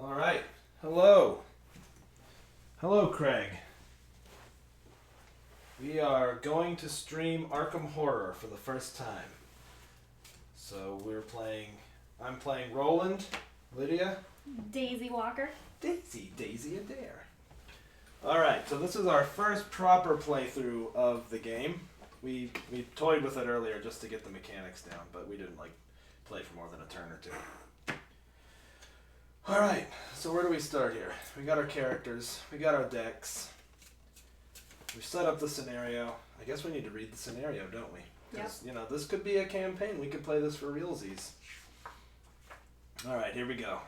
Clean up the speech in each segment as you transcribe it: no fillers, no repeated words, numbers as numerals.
All right. Hello. Hello, Craig. We are going to stream Arkham Horror for the first time. So I'm playing Roland, Lydia. Daisy Walker. Daisy Adair. All right, so this is our first proper playthrough of the game. We toyed with it earlier just to get the mechanics down, but we didn't play for more than a turn or two. All right, so where do we start here? We got our characters, we got our decks. We've set up the scenario. I guess we need to read the scenario, don't we? Because, this could be a campaign. We could play this for realsies. All right, here we go.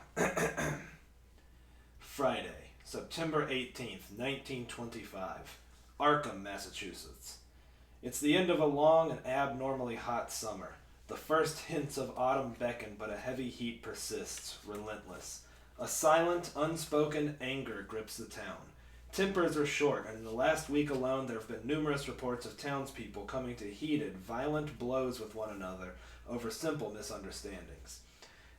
Friday, September 18th, 1925. Arkham, Massachusetts. It's the end of a long and abnormally hot summer. The first hints of autumn beckon, but a heavy heat persists, relentless. A silent, unspoken anger grips the town. Tempers are short, and in the last week alone there have been numerous reports of townspeople coming to heated, violent blows with one another over simple misunderstandings.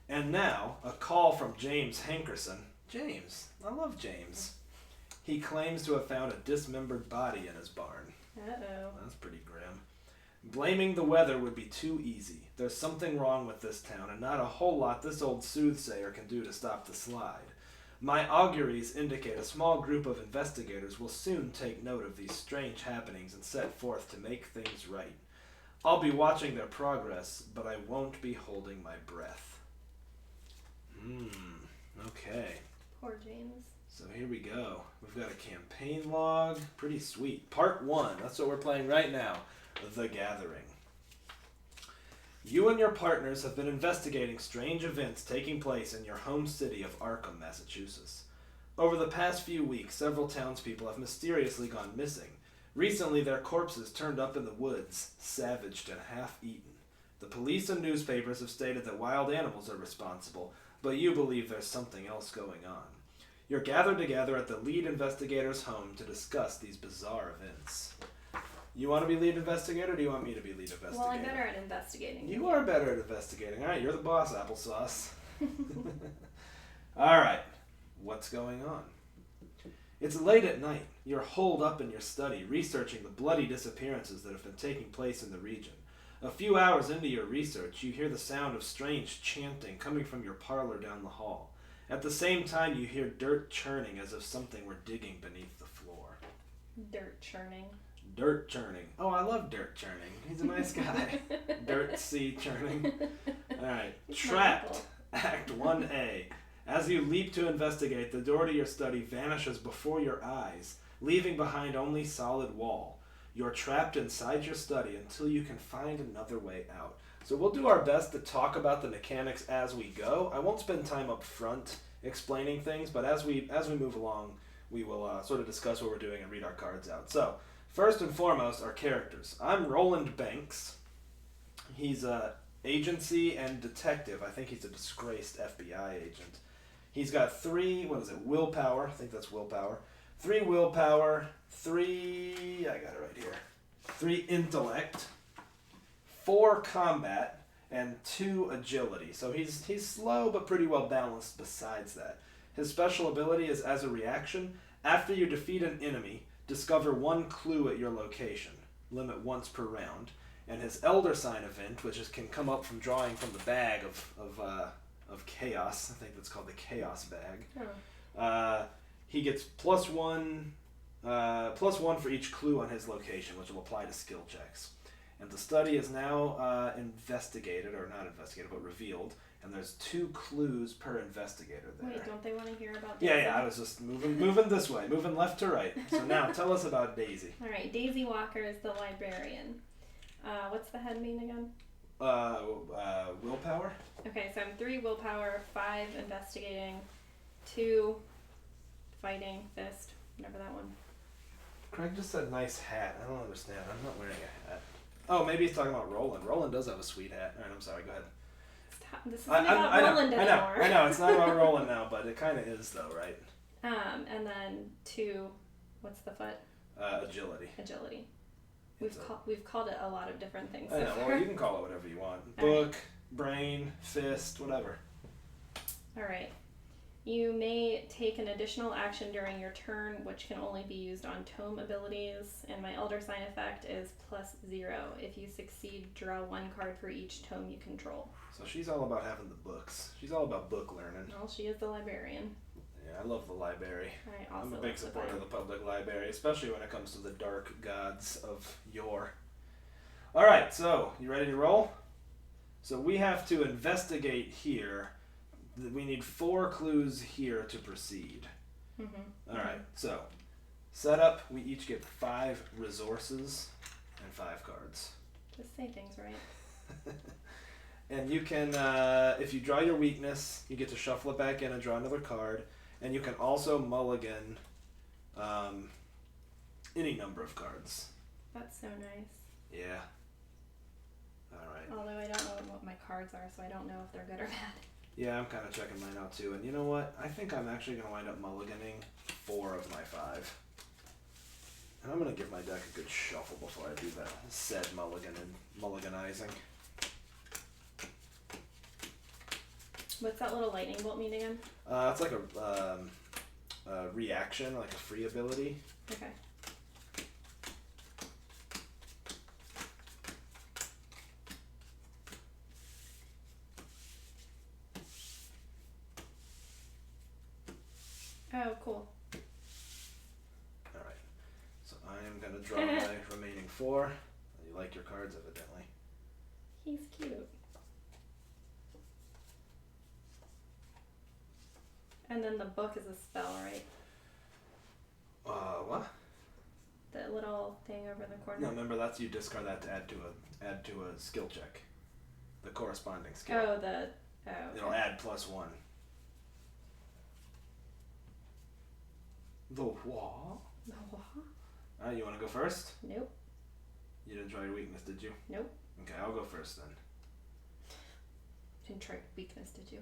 And now, a call from James Hankerson. James. I love James. He claims to have found a dismembered body in his barn. Uh-oh. That's pretty grim. Blaming the weather would be too easy. There's something wrong with this town, and not a whole lot this old soothsayer can do to stop the slide. My auguries indicate a small group of investigators will soon take note of these strange happenings and set forth to make things right. I'll be watching their progress, but I won't be holding my breath. Okay. Poor James. So here we go. We've got a campaign log. Pretty sweet. Part 1. That's what we're playing right now. The Gathering. You and your partners have been investigating strange events taking place in your home city of Arkham, Massachusetts. Over the past few weeks, several townspeople have mysteriously gone missing. Recently, their corpses turned up in the woods, savaged and half-eaten. The police and newspapers have stated that wild animals are responsible, but you believe there's something else going on. You're gathered together at the lead investigator's home to discuss these bizarre events. You want to be lead investigator, or do you want me to be lead investigator? Well, I'm better at investigating. You are better at investigating. All right, you're the boss, applesauce. All right, what's going on? It's late at night. You're holed up in your study, researching the bloody disappearances that have been taking place in the region. A few hours into your research, you hear the sound of strange chanting coming from your parlor down the hall. At the same time, you hear dirt churning as if something were digging beneath the floor. Dirt churning. Dirt churning. Oh, I love dirt churning. He's a nice guy. Dirt sea churning. Alright. Trapped. Act 1A. As you leap to investigate, the door to your study vanishes before your eyes, leaving behind only solid wall. You're trapped inside your study until you can find another way out. So we'll do our best to talk about the mechanics as we go. I won't spend time up front explaining things, but as we move along, we will sort of discuss what we're doing and read our cards out. So, first and foremost, our characters. I'm Roland Banks. He's a agency and detective. I think he's a disgraced FBI agent. He's got 3, willpower. I think that's willpower. 3 willpower, 3, I got it right here. 3 intellect, 4 combat, and 2 agility. So he's slow but pretty well balanced besides that. His special ability is as a reaction. After you defeat an enemy, discover 1 clue at your location. Limit once per round. And his Elder Sign event, which can come up from drawing from the bag of chaos. I think that's called the Chaos Bag. Oh. He gets +1 for each clue on his location, which will apply to skill checks. And the study is now investigated, or not investigated, but revealed. And there's 2 clues per investigator there. Wait, don't they want to hear about Daisy? Yeah, I was just moving this way, moving left to right. So now, tell us about Daisy. All right, Daisy Walker is the librarian. What's the head mean again? Willpower? Okay, so I'm 3 willpower, 5 investigating, 2 fighting, fist, whatever that one. Craig just said nice hat. I don't understand. I'm not wearing a hat. Oh, maybe he's talking about Roland. Roland does have a sweet hat. All right, I'm sorry. Go ahead. This isn't about Roland anymore. I know. It's not about Roland now, but it kind of is, though, right? And then 2, what's the foot? Agility. Agility. We've called it a lot of different things. I know. Well, you can call it whatever you want. Book, brain, fist, whatever. All right. You may take an additional action during your turn, which can only be used on tome abilities, and my Elder Sign effect is +0. If you succeed, draw 1 card for each tome you control. So she's all about having the books. She's all about book learning. Well, she is the librarian. Yeah, I love the library. I'm a big supporter of the public library, especially when it comes to the dark gods of yore. Alright, so, you ready to roll? So we have to investigate here. We need 4 clues here to proceed. Mm-hmm. Alright, so, setup, we each get 5 resources and 5 cards. Just say things right. And you can, if you draw your weakness, you get to shuffle it back in and draw another card. And you can also mulligan any number of cards. That's so nice. Yeah. Alright. Although I don't know what my cards are, so I don't know if they're good or bad. Yeah, I'm kind of checking mine out too. And you know what? I think I'm actually going to wind up mulliganing 4 of my 5. And I'm going to give my deck a good shuffle before I do that said mulliganizing. What's that little lightning bolt mean again? It's like a reaction, like a free ability. Okay. Oh, cool. Alright. So I am going to draw my remaining 4. You like your cards, evidently. He's cute. And then the book is a spell, right? What? The little thing over the corner. No, remember that's you discard that to add to a skill check. The corresponding skill. Oh, okay. It'll add +1. The what? The what? Alright, you want to go first? Nope. You didn't draw your weakness, did you? Nope. Okay, I'll go first then. Didn't try weakness, did you?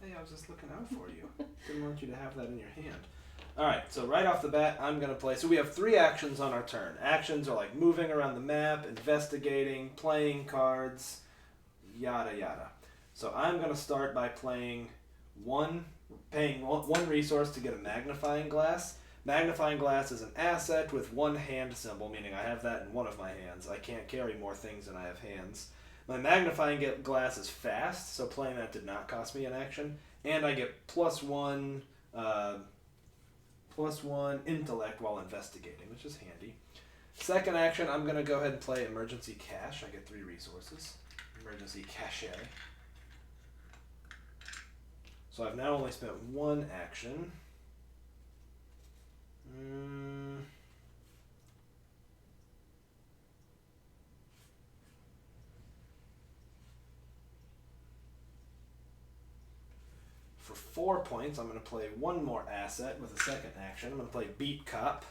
Hey, I was just looking out for you. Didn't want you to have that in your hand. Alright, so right off the bat, I'm going to play. So we have 3 actions on our turn. Actions are like moving around the map, investigating, playing cards, yada yada. So I'm going to start by paying one resource to get a magnifying glass. Magnifying glass is an asset with 1 hand symbol, meaning I have that in one of my hands. I can't carry more things than I have hands. My magnifying glass is fast, so playing that did not cost me an action. And I get +1 intellect while investigating, which is handy. Second action, I'm going to go ahead and play emergency cash. I get 3 resources. Emergency cache. So I've now only spent 1 action. For 4 points, I'm going to play 1 more asset with a second action. I'm going to play Beat Cop.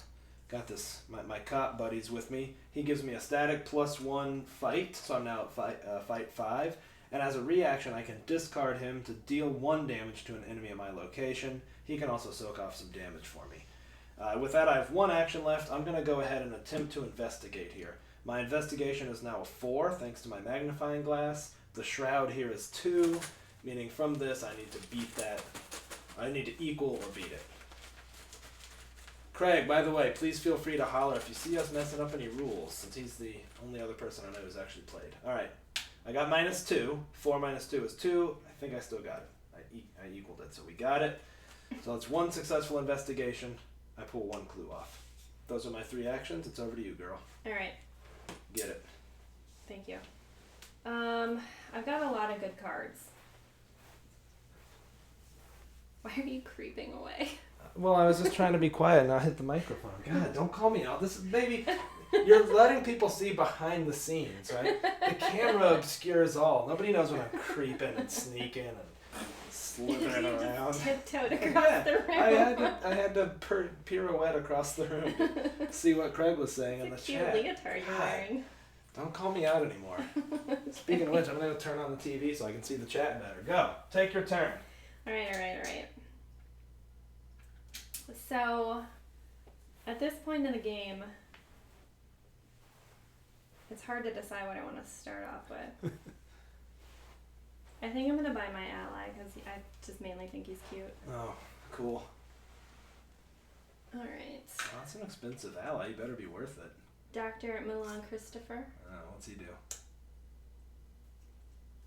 Got this, my cop buddy's with me. He gives me a static +1 fight, so I'm now at fight 5. And as a reaction, I can discard him to deal 1 damage to an enemy at my location. He can also soak off some damage for me. With that, I have 1 action left. I'm going to go ahead and attempt to investigate here. My investigation is now a 4, thanks to my magnifying glass. The shroud here is 2, meaning from this I need to beat that. I need to equal or beat it. Craig, by the way, please feel free to holler if you see us messing up any rules, since he's the only other person I know who's actually played. Alright, I got -2. 4 minus 2 is 2. I think I still got it. I equaled it, so we got it. So it's 1 successful investigation. I pull 1 clue off. Those are my 3 actions. It's over to you, girl. Alright. Get it. Thank you. I've got a lot of good cards. Why are you creeping away? Well, I was just trying to be quiet and not hit the microphone. God, don't call me out. This is, baby, you're letting people see behind the scenes, right? The camera obscures all. Nobody knows when I'm creeping and sneaking and slithering around. Tiptoed across the room. I had to pirouette across the room to see what Craig was saying in the chat. Cute leotard you're wearing. Don't call me out anymore. Speaking of which, I'm going to turn on the TV so I can see the chat better. Go. Take your turn. Alright. So, at this point in the game, it's hard to decide what I want to start off with. I think I'm gonna buy my ally because I just mainly think he's cute. Oh, cool. Alright. Well, that's an expensive ally. You better be worth it. Dr. Milan Christopher. What's he do?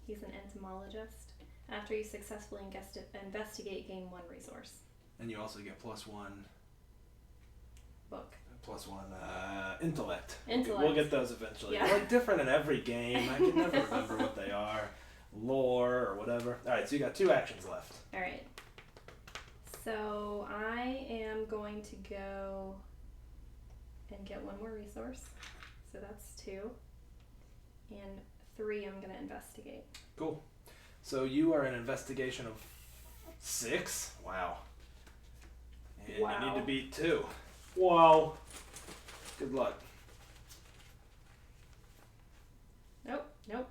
He's an entomologist. After you successfully investigate, gain 1 resource. And you also get +1 book. +1 intellect. Intellect. We'll get those eventually. Yeah. They're like different in every game. I can never remember what they are. Lore or whatever. Alright, so you got 2 actions left. Alright. So I am going to go and get 1 more resource. So that's 2. And 3 I'm going to investigate. Cool. So you are an investigation of 6? Wow. And Wow. you need to beat 2. Wow. Good luck. Nope.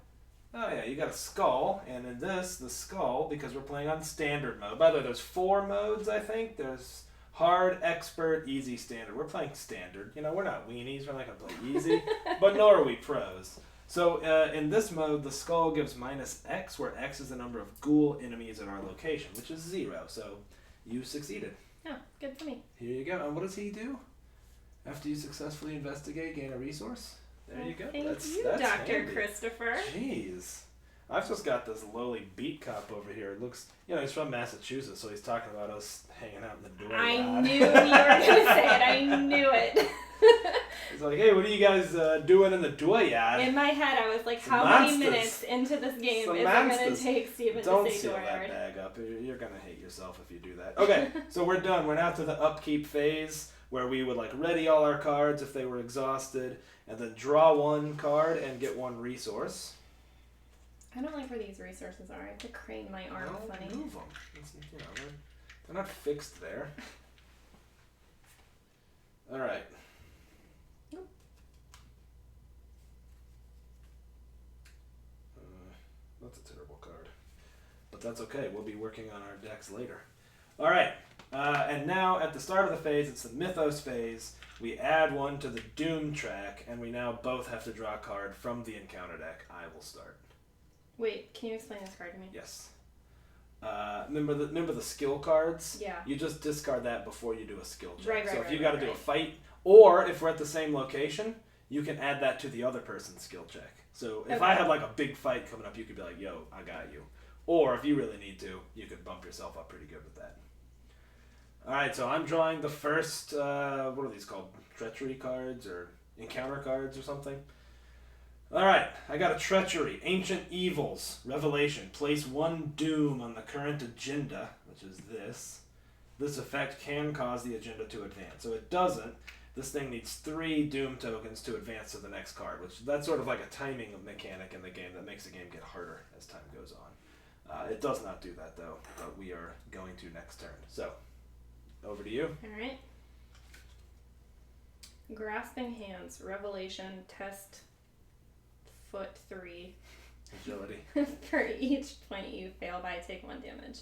Oh yeah, you got a skull, and in this, the skull, because we're playing on standard mode. By the way, there's 4 modes, I think. There's hard, expert, easy, standard. We're playing standard. You know, we're not weenies. We're not going to play easy, but nor are we pros. So in this mode, the skull gives -X, where X is the number of ghoul enemies at our location, which is 0. So you succeeded. Oh, good for me. Here you go. And what does he do? After you successfully investigate, gain a resource? There you go. Thank you, that's Dr. handy. Christopher. Jeez. I've just got this lowly beat cop over here. It looks, he's from Massachusetts, so he's talking about us hanging out in the door. I knew you were going to say it. I knew it. He's like, hey, what are you guys doing in the dooryard? In my head, I was like, Some how monsters. many minutes into this game Some is it going to monsters. take Steven Don't to say seal that dooryard? bag up. You're going to hate yourself if you do that. Okay, so we're done. We're now to the upkeep phase, where we would ready all our cards if they were exhausted, and then draw 1 card and get 1 resource. I don't like where these resources are. I have to crane my arm funny. Move them. They're not fixed there. All right. Nope. That's a terrible card, but that's okay. We'll be working on our decks later. All right. And now at the start of the phase, it's the Mythos phase. We add 1 to the Doom track, and we now both have to draw a card from the encounter deck. I will start. Wait, can you explain this card to me? Yes. Remember the skill cards? Yeah. You just discard that before you do a skill check. Right, so if you right, got to right. do a fight, or if we're at the same location, you can add that to the other person's skill check. So if I had a big fight coming up, you could be like, yo, I got you. Or if you really need to, you could bump yourself up pretty good with that. Alright, so I'm drawing the first, what are these called? Treachery cards or encounter cards or something? Alright, I got a Treachery. Ancient Evils. Revelation. Place 1 Doom on the current agenda, which is this. This effect can cause the agenda to advance. So it doesn't. This thing needs 3 Doom tokens to advance to the next card, which that's sort of like a timing mechanic in the game that makes the game get harder as time goes on. It does not do that, though, but we are going to next turn. So, over to you. Alright. Grasping Hands. Revelation. Test foot 3. Agility. For each point you fail by, take 1 damage.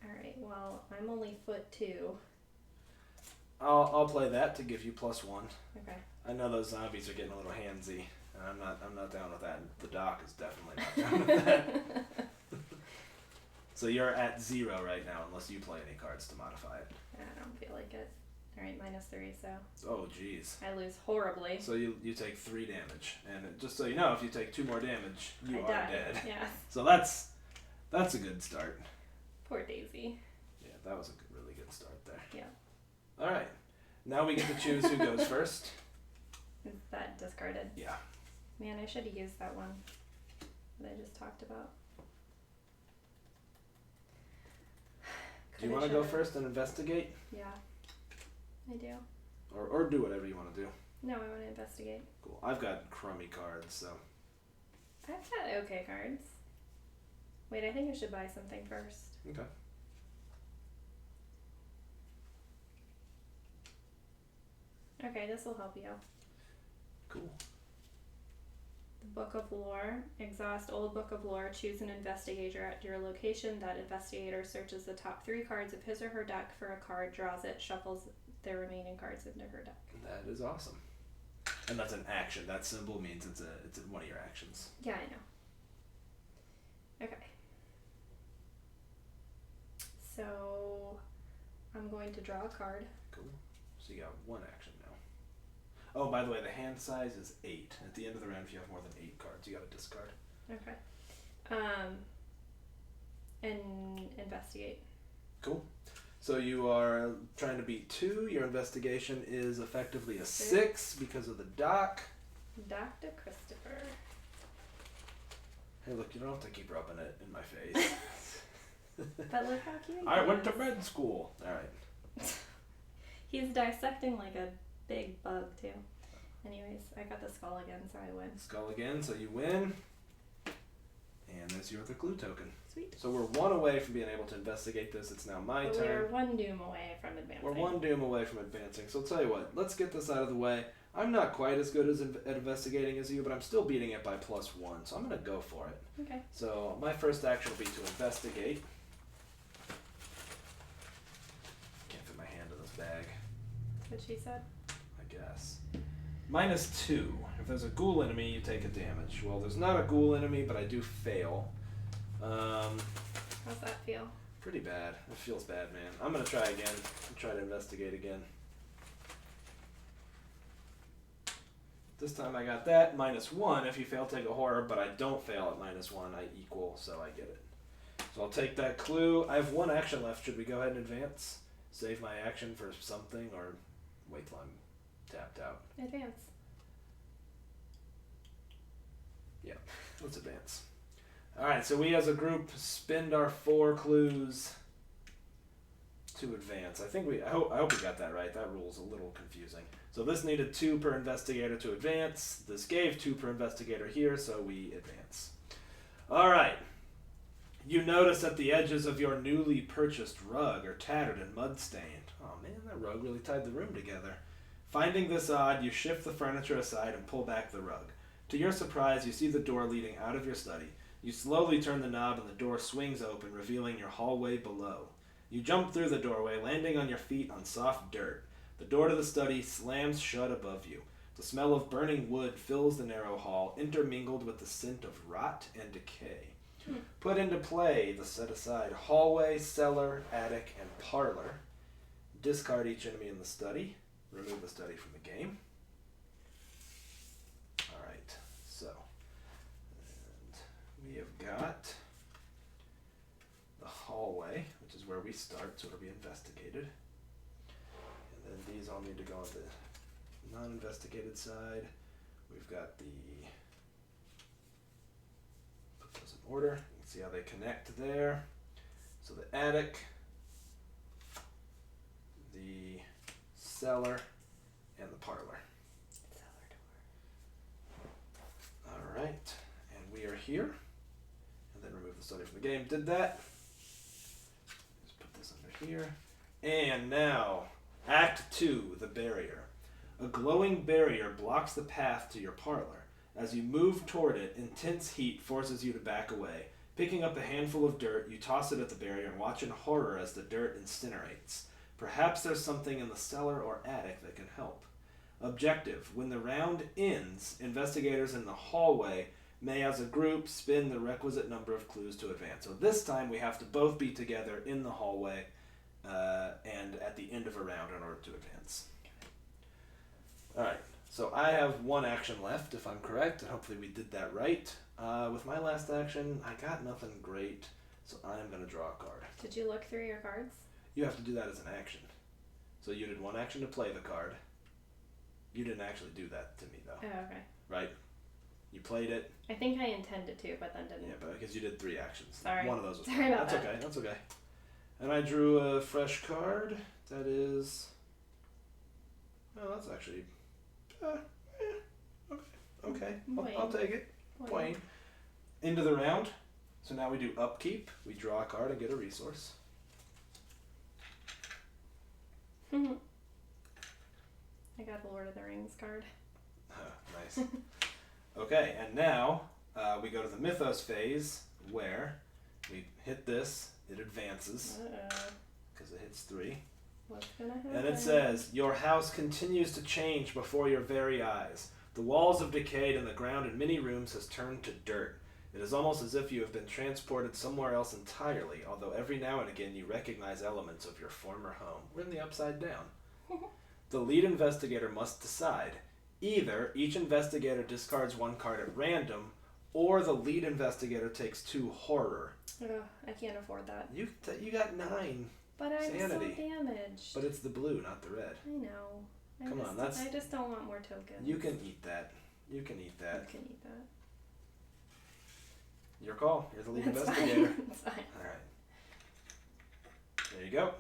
Alright, well, I'm only foot 2. I'll play that to give you +1. Okay. I know those zombies are getting a little handsy, and I'm not down with that. The doc is definitely not down with that. So you're at 0 right now, unless you play any cards to modify it. I don't feel like it. Alright, -3, so Oh, jeez. I lose horribly. So you take 3 damage, and just so you know, if you take 2 more damage, you I are die. dead. Yeah. So that's a good start. Poor Daisy. Yeah, that was a really good start there. Yeah. All right, now we get to choose who goes first. Is that discarded? Yeah. Man, I should have used that one that I just talked about. Do you want to go first and investigate? Yeah, I do. Or do whatever you want to do. No, I want to investigate. Cool. I've got crummy cards, so. I've got okay cards. Wait, I think I should buy something first. Okay. Okay, this will help you. Cool. The Book of Lore. Exhaust old Book of Lore. Choose an investigator at your location. That investigator searches the top 3 cards of his or her deck for a card, draws it, shuffles the remaining cards into her deck. That is awesome. And that's an action. That symbol means it's one of your actions. Yeah, I know. Okay. So I'm going to draw a card. Cool. So you got one action now. Oh, by the way, the hand size is 8. At the end of the round, if you have more than 8 cards, you got to discard. Okay. And investigate. Cool. So you are trying to beat 2. Your investigation is effectively a 6 because of the doc. Dr. Christopher. Hey, look, you don't have to keep rubbing it in my face. But look how cute he I is. went to med school. All right. He's dissecting like a big bug, too. Anyways, I got the skull again, so I win. Skull again, so you win. And there's your other clue token. Sweet. So we're 1 away from being able to investigate this. It's now my turn. We're 1 doom away from advancing. We're 1 doom away from advancing. So I'll tell you what. Let's get this out of the way. I'm not quite as good at investigating as you, but I'm still beating it by +1. So I'm going to go for it. Okay. So my first action will be to investigate. Can't fit my hand in this bag. That's what she said. I guess. -2. If there's a ghoul enemy, you take a damage. Well, there's not a ghoul enemy, but I do fail. How's that feel? Pretty bad. It feels bad, man. I'm gonna try again. Try to investigate again. This time I got that. -1. If you fail, take a horror, but I don't fail at -1. I equal, so I get it. So I'll take that clue. I have 1 action left. Should we go ahead and advance? Save my action for something, or wait till I'm tapped out? Advance. Yeah, let's advance. Alright, so we as a group spend our 4 clues to advance. I hope we got that right. That rule's a little confusing. So this needed 2 per investigator to advance. This gave 2 per investigator here, so we advance. Alright. You notice that the edges of your newly purchased rug are tattered and mud-stained. Oh man, that rug really tied the room together. Finding this odd, you shift the furniture aside and pull back the rug. To your surprise, you see the door leading out of your study. You slowly turn the knob and the door swings open, revealing your hallway below. You jump through the doorway, landing on your feet on soft dirt. The door to the study slams shut above you. The smell of burning wood fills the narrow hall, intermingled with the scent of rot and decay. Put into play the set-aside hallway, cellar, attic, and parlor. Discard each enemy in the study. Remove the study from the game. Alright, so. And we have got the hallway, which is where we start, so it'll be investigated. And then these all need to go on the non-investigated side. We've got the... Put those in order. You can see how they connect there. So the attic, the cellar, and the parlor. Cellar door. Alright, and we are here. And then remove the study from the game. Did that. Just put this under here. And now, Act 2, the barrier. A glowing barrier blocks the path to your parlor. As you move toward it, intense heat forces you to back away. Picking up a handful of dirt, you toss it at the barrier and watch in horror as the dirt incinerates. Perhaps there's something in the cellar or attic that can help. Objective: when the round ends, investigators in the hallway may as a group spin the requisite number of clues to advance. So this time we have to both be together in the hallway and at the end of a round in order to advance. Alright, so I have 1 action left if I'm correct, and hopefully we did that right. With my last action, I got nothing great, so I'm going to draw a card. Did you look through your cards? You have to do that as an action. So you did 1 action to play the card. You didn't actually do that to me, though. Oh, okay. Right? You played it. I think I intended to, but then didn't. Yeah, but because you did 3 actions. Sorry. 1 of those was Sorry about That's that. okay. That's okay. And I drew a fresh card. That is... Oh, that's actually... Okay. I'll take it. Point. Into the round. So now we do upkeep. We draw a card and get a resource. I got a Lord of the Rings card. Nice. Okay, and now we go to the Mythos phase where we hit this, it advances because it hits 3. What's gonna happen? And it says, your house continues to change before your very eyes. The walls have decayed and the ground in many rooms has turned to dirt. It is almost as if you have been transported somewhere else entirely, although every now and again you recognize elements of your former home. We're in the upside down. The lead investigator must decide. Either each investigator discards one card at random, or the lead investigator takes 2 horror. Ugh, I can't afford that. You got 9. But I'm sanity. so damaged. But it's the blue, not the red. I know. I just don't want more tokens. You can eat that. You can eat that. You can eat that. Your call. You're the lead It's investigator. Fine. It's fine. Alright. There you go.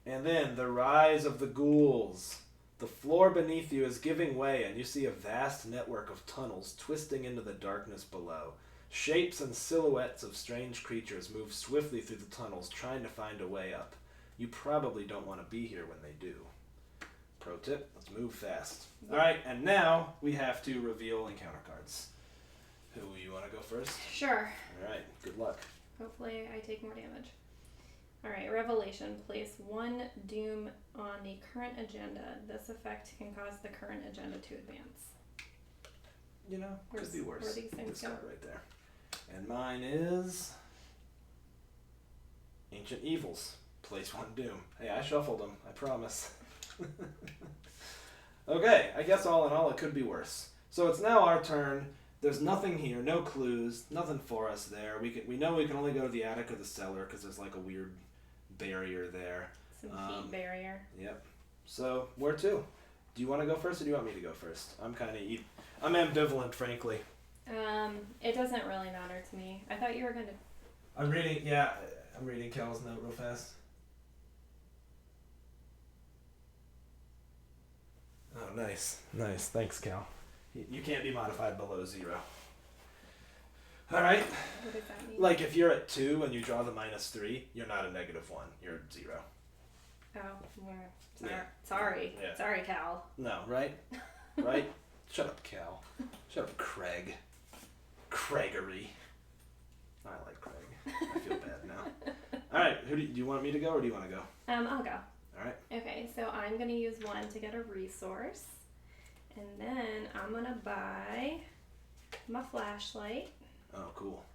And then the rise of the ghouls. The floor beneath you is giving way, and you see a vast network of tunnels twisting into the darkness below. Shapes and silhouettes of strange creatures move swiftly through the tunnels, trying to find a way up. You probably don't want to be here when they do. Pro tip, let's move fast. Alright, and now we have to reveal encounter cards. Who, you want to go first? Sure. Alright, good luck. Hopefully I take more damage. Alright, Revelation. Place 1 doom on the current agenda. This effect can cause the current agenda to advance. You know, could be worse. Where these things this go? card right there. And mine is Ancient Evils. Place 1 doom. Hey, I shuffled them. I promise. Okay, I guess all in all it could be worse. So it's now our turn. There's nothing here, no clues, nothing for us there. We know we can only go to the attic or the cellar because there's like a weird barrier there. Some heat barrier. Yep. So where to? Do you want to go first or do you want me to go first? I'm ambivalent, frankly. It doesn't really matter to me. I thought you were gonna. I'm reading Cal's note real fast. Oh, nice. Thanks, Cal. You can't be modified below 0. Alright. What does that mean? Like, if you're at 2 and you draw the -3, you're not a -1. You're 0. Oh, sorry. Yeah. Sorry. Yeah. Sorry, Cal. No, right? Right? Shut up, Cal. Shut up, Craig. Craigery. I like Craig. I feel bad now. Alright, do you want me to go or do you want to go? I'll go. Alright. Okay, so I'm gonna use 1 to get a resource. And then I'm gonna buy my flashlight. Oh, cool.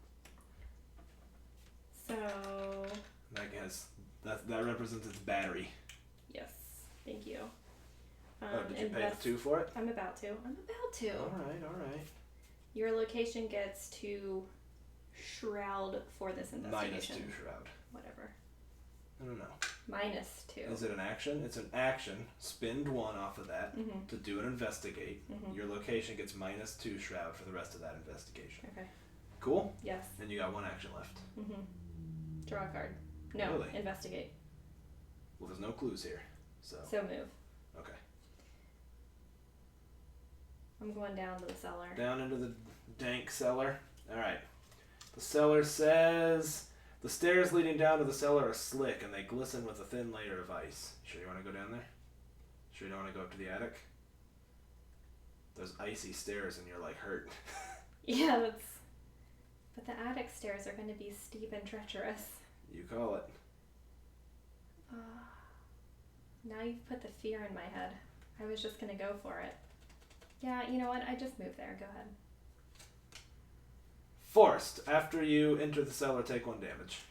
So that represents its battery. yes, thank you. Did you pay the 2 for it? I'm about to. Alright. Your location gets 2 shroud for this investigation. -2 shroud. Whatever. I don't know. -2. Is it an action? It's an action. Spend 1 off of that to do an investigate. Your location gets -2 shroud for the rest of that investigation. Okay. Cool? Yes. And you got 1 action left. Draw a card. No, Really? investigate. Well, there's no clues here. So move. Okay. I'm going down to the cellar. Down into the dank cellar. Alright. The cellar says... The stairs leading down to the cellar are slick and they glisten with a thin layer of ice. Sure you want to go down there? Sure you don't want to go up to the attic? Those icy stairs and you're like hurt. Yeah, but the attic stairs are going to be steep and treacherous. You call it. Now you've put the fear in my head. I was just going to go for it. Yeah, you know what? I just moved there. Go ahead. Forced. After you enter the cellar, take 1 damage.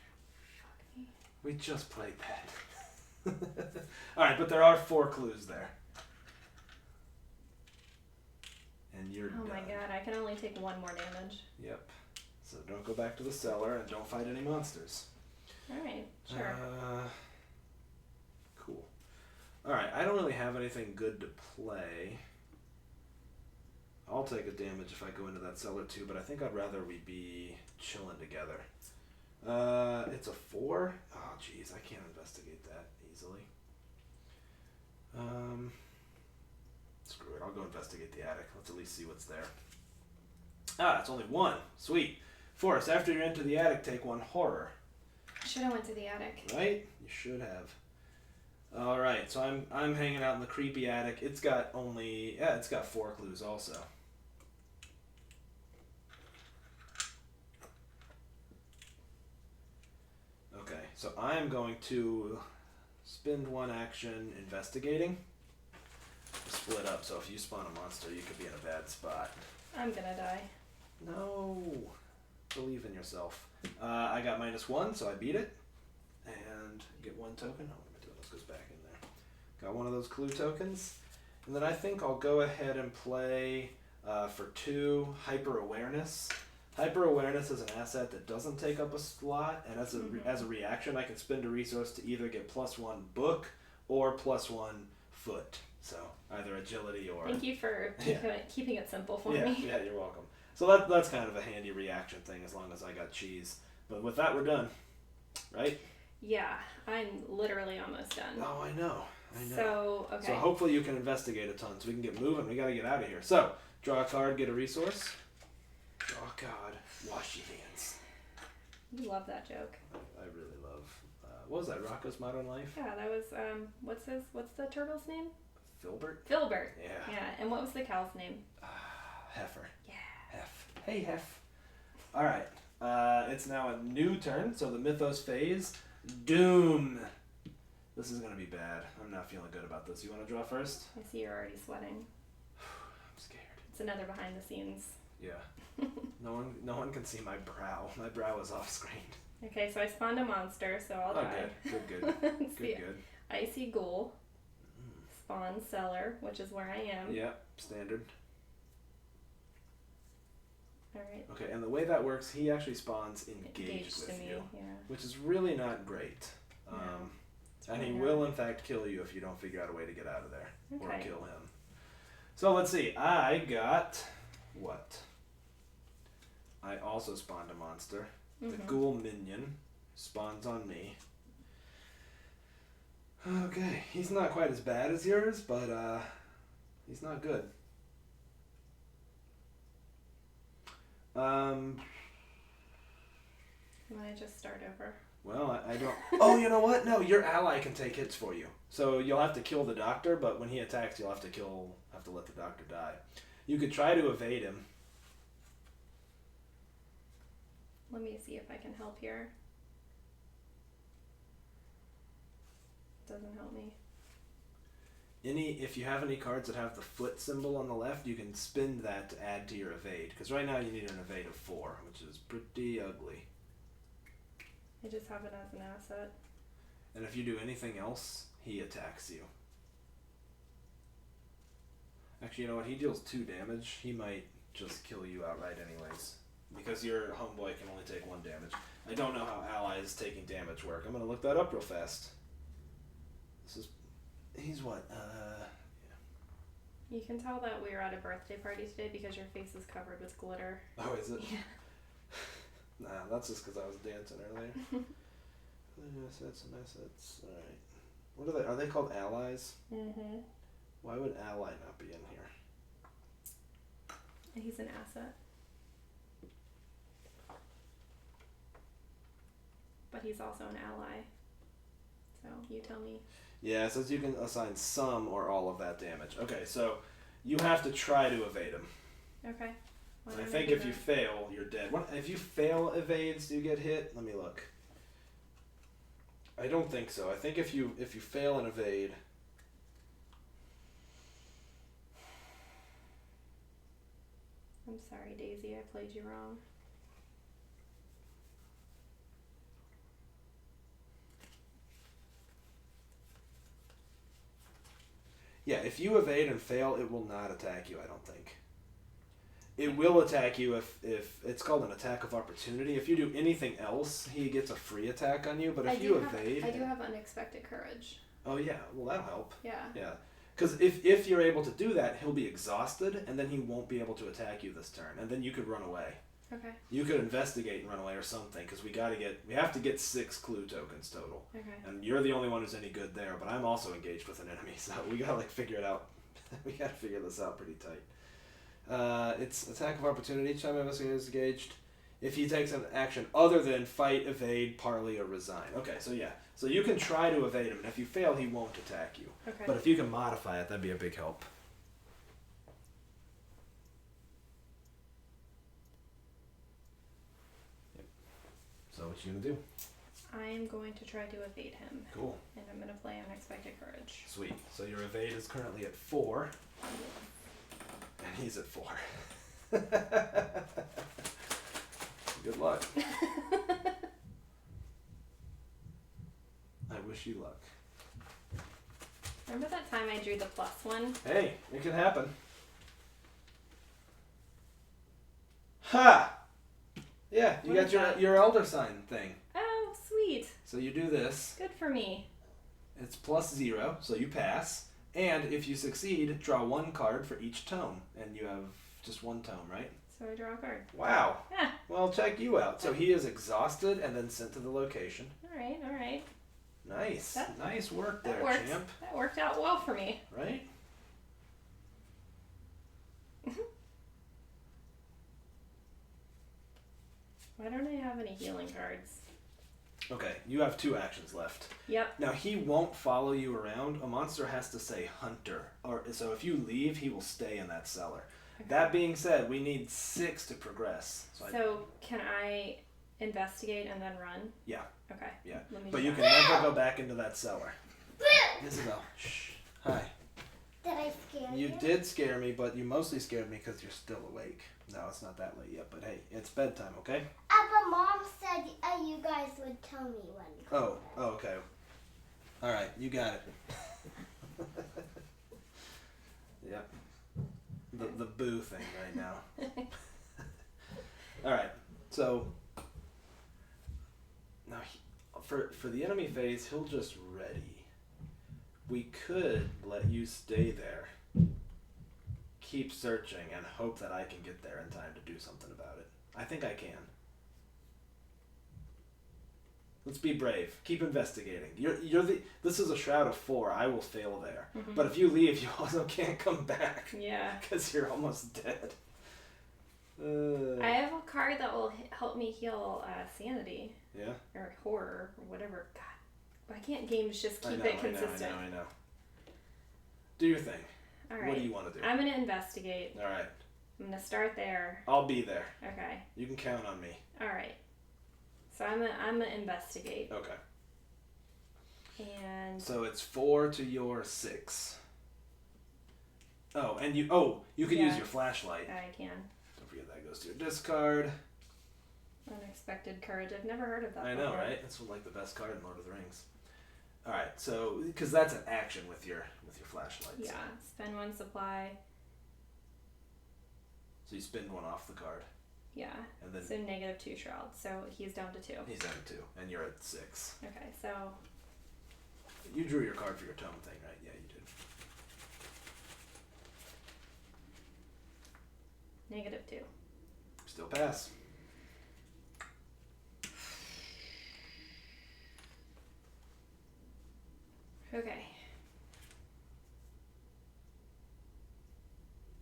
Fuck me. We just played that. Alright, but there are 4 clues there. And you're done. Oh my god, I can only take 1 more damage. Yep. So don't go back to the cellar and don't fight any monsters. Alright, sure. Cool. Alright, I don't really have anything good to play. I'll take a damage if I go into that cellar too, but I think I'd rather we be chilling together. It's a 4? Oh jeez, I can't investigate that easily. Screw it, I'll go investigate the attic. Let's at least see what's there. It's only 1. Sweet. Forrest, after you're into the attic, take 1 horror. I should have went to the attic. Right? You should have. Alright, so I'm hanging out in the creepy attic. It's got 4 clues also. Okay, so I'm going to spend 1 action investigating. Split up, so if you spawn a monster, you could be in a bad spot. I'm gonna die. No. Believe in yourself. I got -1, so I beat it. And get 1 token. Oh, what am I doing? This goes back in there. Got one of those clue tokens. And then I think I'll go ahead and play for 2 Hyper Awareness. Hyper Awareness is an asset that doesn't take up a slot, and as a reaction, I can spend a resource to either get +1 book or +1 foot. So either agility or. Thank you for keeping it simple for me. Yeah, you're welcome. So that's kind of a handy reaction thing as long as I got cheese. But with that, we're done, right? Yeah, I'm literally almost done. Oh, I know. So, okay. So hopefully you can investigate a ton so we can get moving. We got to get out of here. So, draw a card, get a resource. Draw a card, wash your hands. You love that joke. I really love. What was that? Rocco's Modern Life? Yeah, that was, what's the turtle's name? Filbert? Filbert. Yeah. Yeah, and what was the cow's name? Heifer. Yeah. Hef. Hey, Hef. All right. It's now a new turn, so the Mythos phase. Doom. This is going to be bad. I'm not feeling good about this. You want to draw first? I see you're already sweating. I'm scared. It's another behind the scenes. Yeah. No one can see my brow. My brow is off screen. Okay, so I spawned a monster, so I'll die. Good. Good. Icy Ghoul. Spawn Cellar, which is where I am. Yeah, standard. Alright. Okay, and the way that works, he actually spawns engaged with you, which is really not great. And he will, in fact, kill you if you don't figure out a way to get out of there or kill him. So let's see. I got what? I also spawned a monster. The Ghoul Minion spawns on me. Okay, he's not quite as bad as yours, but he's not good. You want to just start over? Well, I don't... Oh, you know what? No, your ally can take hits for you. So you'll have to kill the doctor, but when he attacks, you'll have to let the doctor die. You could try to evade him. Let me see if I can help here. Doesn't help me. If you have any cards that have the foot symbol on the left, you can spin that to add to your evade. Because right now you need an evade of 4, which is pretty ugly. I just have it as an asset. And if you do anything else, he attacks you. Actually, you know what? He deals 2 damage. He might just kill you outright anyways. Because your homeboy can only take 1 damage. I don't know how allies taking damage work. I'm going to look that up real fast. He's what? You can tell that we were at a birthday party today because your face is covered with glitter. Oh, is it? Yeah. Nah, that's just because I was dancing earlier. Assets and assets. Alright. What are they? Are they called allies? Mm-hmm. Why would ally not be in here? He's an asset. But he's also an ally. So, you tell me. Yeah, it says you can assign some or all of that damage. Okay, so you have to try to evade him. Okay. I think if you fail, you're dead. If you fail evades, do you get hit? Let me look. I don't think so. I think if you fail an evade... I'm sorry, Daisy. I played you wrong. Yeah, if you evade and fail, it will not attack you, I don't think. It will attack you if it's called an attack of opportunity. If you do anything else, he gets a free attack on you, but if you evade... I do have unexpected courage. Oh yeah, well that'll help. Yeah. Yeah. Because if you're able to do that, he'll be exhausted, and then he won't be able to attack you this turn, and then you could run away. Okay. You could investigate and run away or something, because we have to get 6 clue tokens total. Okay. And you're the only one who's any good there, but I'm also engaged with an enemy, so we gotta figure it out. We gotta figure this out pretty tight. It's attack of opportunity. Each time investigator is engaged, if he takes an action other than fight, evade, parley, or resign. Okay, so yeah. So you can try to evade him, and if you fail, he won't attack you. Okay. But if you can modify it, that'd be a big help. Yep. So what you gonna do? I'm going to try to evade him. Cool. And I'm going to play Unexpected Courage. Sweet. So your evade is currently at 4. And he's at 4. Good luck. I wish you luck. Remember that time I drew the +1? Hey, it can happen. Ha! Yeah, you got your elder sign thing. Oh, sweet. So you do this. Good for me. It's +0, so you pass. And if you succeed, draw 1 card for each tome. And you have just 1 tome, right? So I draw a card. Wow. Yeah. Well, check you out. So he is exhausted and then sent to the location. All right. Nice. Nice work there, worked. champ. That worked out well for me. Right? Why don't I have any healing cards? Okay, you have 2 actions left. Yep. Now, he won't follow you around. A monster has to say hunter. So if you leave, he will stay in that cellar. Okay. That being said, we need 6 to progress. So can I investigate and then run? Yeah. Okay. Yeah. But you can never go back into that cellar. Isabel, shh. Hi. Did I scare you? You did scare me, but you mostly scared me because you're still awake. No, it's not that late yet, but hey, it's bedtime, okay? But Mom said you guys would tell me when. Oh, okay. All right, you got it. Yep. The boo thing right now. All right, so now for the enemy phase, he'll just ready. We could let you stay there, keep searching, and hope that I can get there in time to do something about it. I think I can. Let's be brave. Keep investigating. This is a shroud of 4. I will fail there. Mm-hmm. But if you leave, you also can't come back. Yeah. Because you're almost dead. I have a card that will help me heal sanity. Yeah? Or horror, or whatever. God. Why can't games just keep it consistent? I know. Do your thing. All right. What do you want to do? I'm going to investigate. All right. I'm going to start there. I'll be there. Okay. You can count on me. All right. So I'm gonna investigate. Okay. And so it's 4 to your 6. Oh, and you can use your flashlight. I can. Don't forget that goes to your discard. Unexpected courage. I've never heard of that. I know, before. right? That's like the best card in Lord of the Rings. All right, so because that's an action with your flashlight. Yeah. So. Spend 1 supply. So you spin 1 off the card. Yeah. And then so -2 shroud. So he's down to 2. He's down to 2, and you're at 6. Okay, so you drew your card for your tome thing, right? Yeah, you did. -2. Still pass. Okay.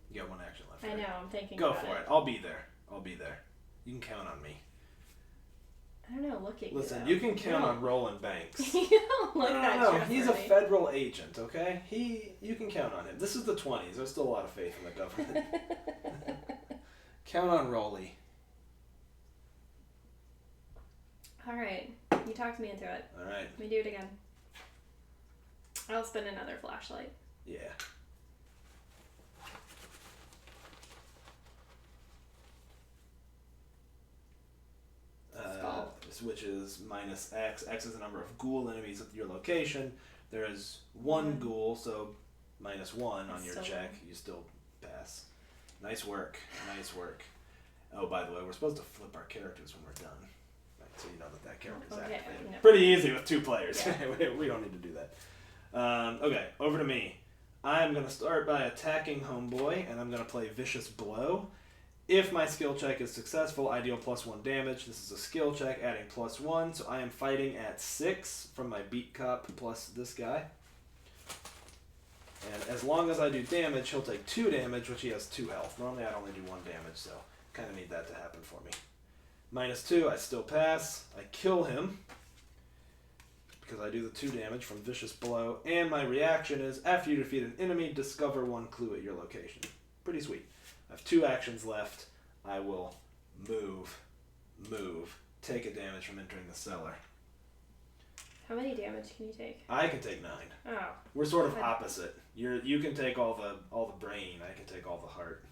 You got 1 action left. I right? know. I'm thinking. Go about for it. I'll be there. You can count on me. I don't know. Look at you. Listen, you can count on Roland Banks. You don't look that No, he's a federal agent, okay? You can count on him. This is the 20s. There's still a lot of faith in the government. Count on Rolly. All right. You talked me into it. All right. Let me do it again. I'll spin another flashlight. Yeah. Which is -X. X is the number of ghoul enemies at your location. There is 1 ghoul, so -1 on your check. You still pass. Nice work. Oh, by the way, we're supposed to flip our characters when we're done. Right, so you know that character's activated. No. Pretty easy with 2 players. Yeah. We don't need to do that. Okay, over to me. I'm going to start by attacking Homeboy, and I'm going to play Vicious Blow. If my skill check is successful, I deal +1 damage. This is a skill check, adding +1, so I am fighting at 6 from my beat cop plus this guy. And as long as I do damage, he'll take 2 damage, which he has 2 health. Normally I'd only do 1 damage, so kind of need that to happen for me. -2, I still pass. I kill him, because I do the 2 damage from Vicious Blow, and my reaction is, after you defeat an enemy, discover 1 clue at your location. Pretty sweet. I have 2 actions left. I will move, take a damage from entering the cellar. How many damage can you take? I can take 9. Oh. We're sort of opposite. You can take all the brain. I can take all the heart.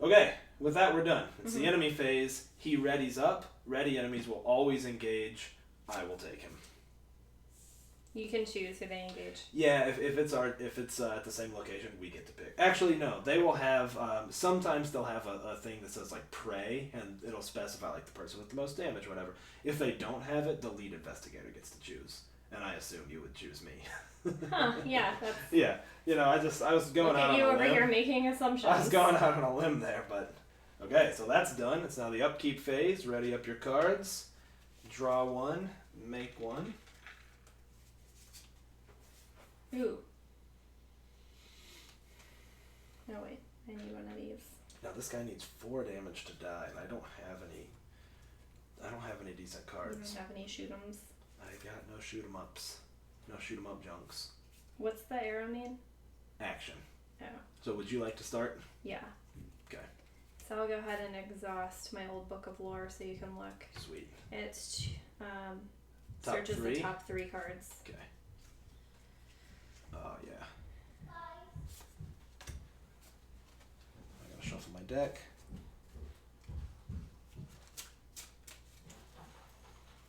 Okay, with that, we're done. It's the enemy phase. He readies up. Ready enemies will always engage. I will take him. You can choose who they engage. Yeah, if it's at the same location, we get to pick. Actually, no. They will have. Sometimes they'll have a thing that says like prey, and it'll specify like the person with the most damage, whatever. If they don't have it, the lead investigator gets to choose, and I assume you would choose me. Huh? Yeah. That's... Yeah. You know, I was going Look out at you on a over limb. here making assumptions. I was going out on a limb there, but okay. So that's done. It's now the upkeep phase. Ready up your cards. Draw one. Make one. Ooh. No, wait. I need one of these. Now this guy needs 4 damage to die, and I don't have any decent cards. You don't have any shoot 'ems. I got no shoot 'em ups. No shoot 'em up junks. What's the arrow mean? Action. Oh. So would you like to start? Yeah. Okay. So I'll go ahead and exhaust my old book of lore so you can look. Sweet. It's Top searches 3? the top 3 cards. Okay. Oh yeah. I gotta shuffle my deck.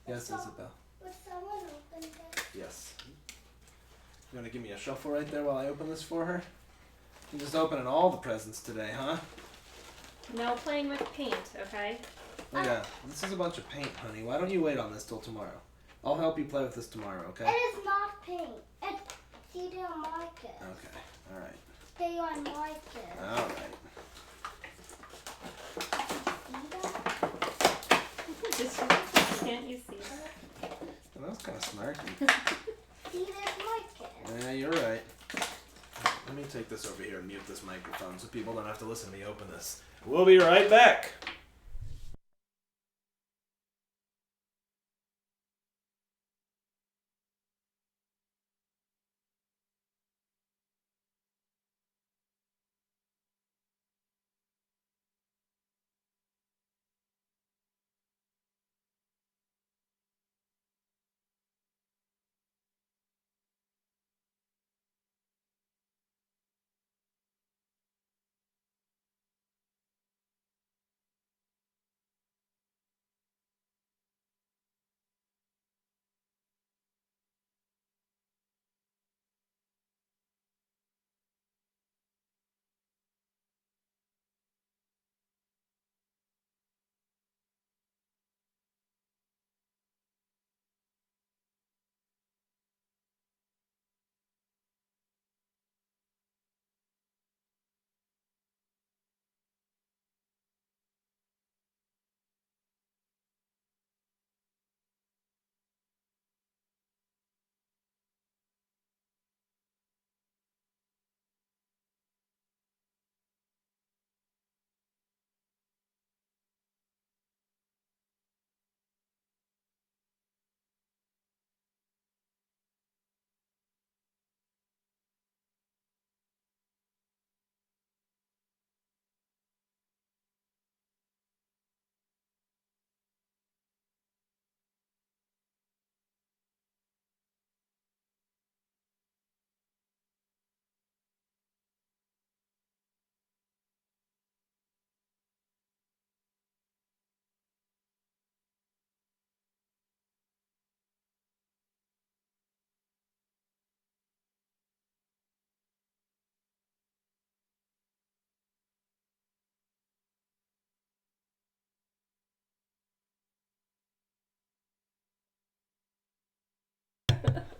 Yes, Isabel. Would someone open this? Yes. You want to give me a shuffle right there while I open this for her? You're just opening all the presents today, huh? No playing with paint, okay? Oh yeah, this is a bunch of paint, honey. Why don't you wait on this till tomorrow? I'll help you play with this tomorrow, okay? It is not pink. You don't like it. Okay, alright. They don't like it. Alright. See that? Can't you see that? Well, that was kind of snarky. See, they like it. Yeah, you're right. Let me take this over here and mute this microphone so people don't have to listen to me open this. We'll be right back.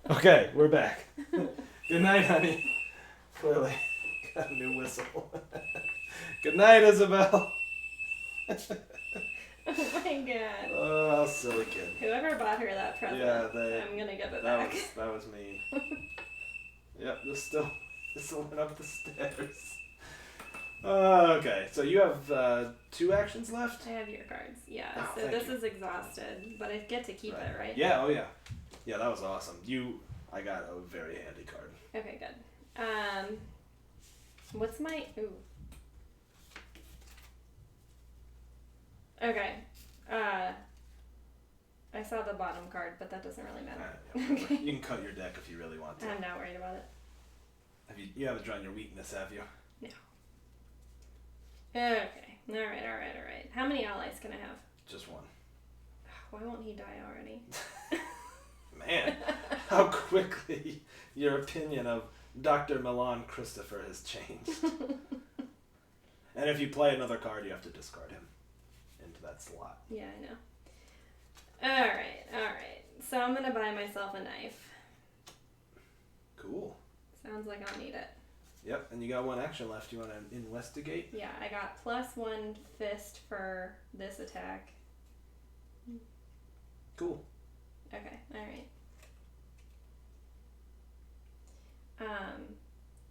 Okay, we're back. Good night, honey. Clearly, got a new whistle. Good night, Isabel. Oh my god. Oh, silly kid. Whoever bought her that present, Yeah, I'm gonna give it back. That was mean. Yep, this still went up the stairs. Okay, so you have 2 actions left? I have your cards, yeah. Oh, so thank this you. is exhausted, but I get to keep it, right? Yeah, oh yeah. Yeah, that was awesome. I got a very handy card. Okay, good. What's my... Ooh. Okay. I saw the bottom card, but that doesn't really matter. Yeah, you can cut your deck if you really want to. I'm not worried about it. You haven't drawn your weakness, have you? No. Okay. Alright. How many allies can I have? Just one. Why won't he die already? Man, how quickly your opinion of Dr. Milan Christopher has changed. And if you play another card, you have to discard him into that slot. Yeah, I know. Alright. So I'm gonna buy myself a knife. Cool. Sounds like I'll need it. Yep, and you got one action left. You want to investigate? Yeah, I got +1 fist for this attack. Cool. Okay, alright.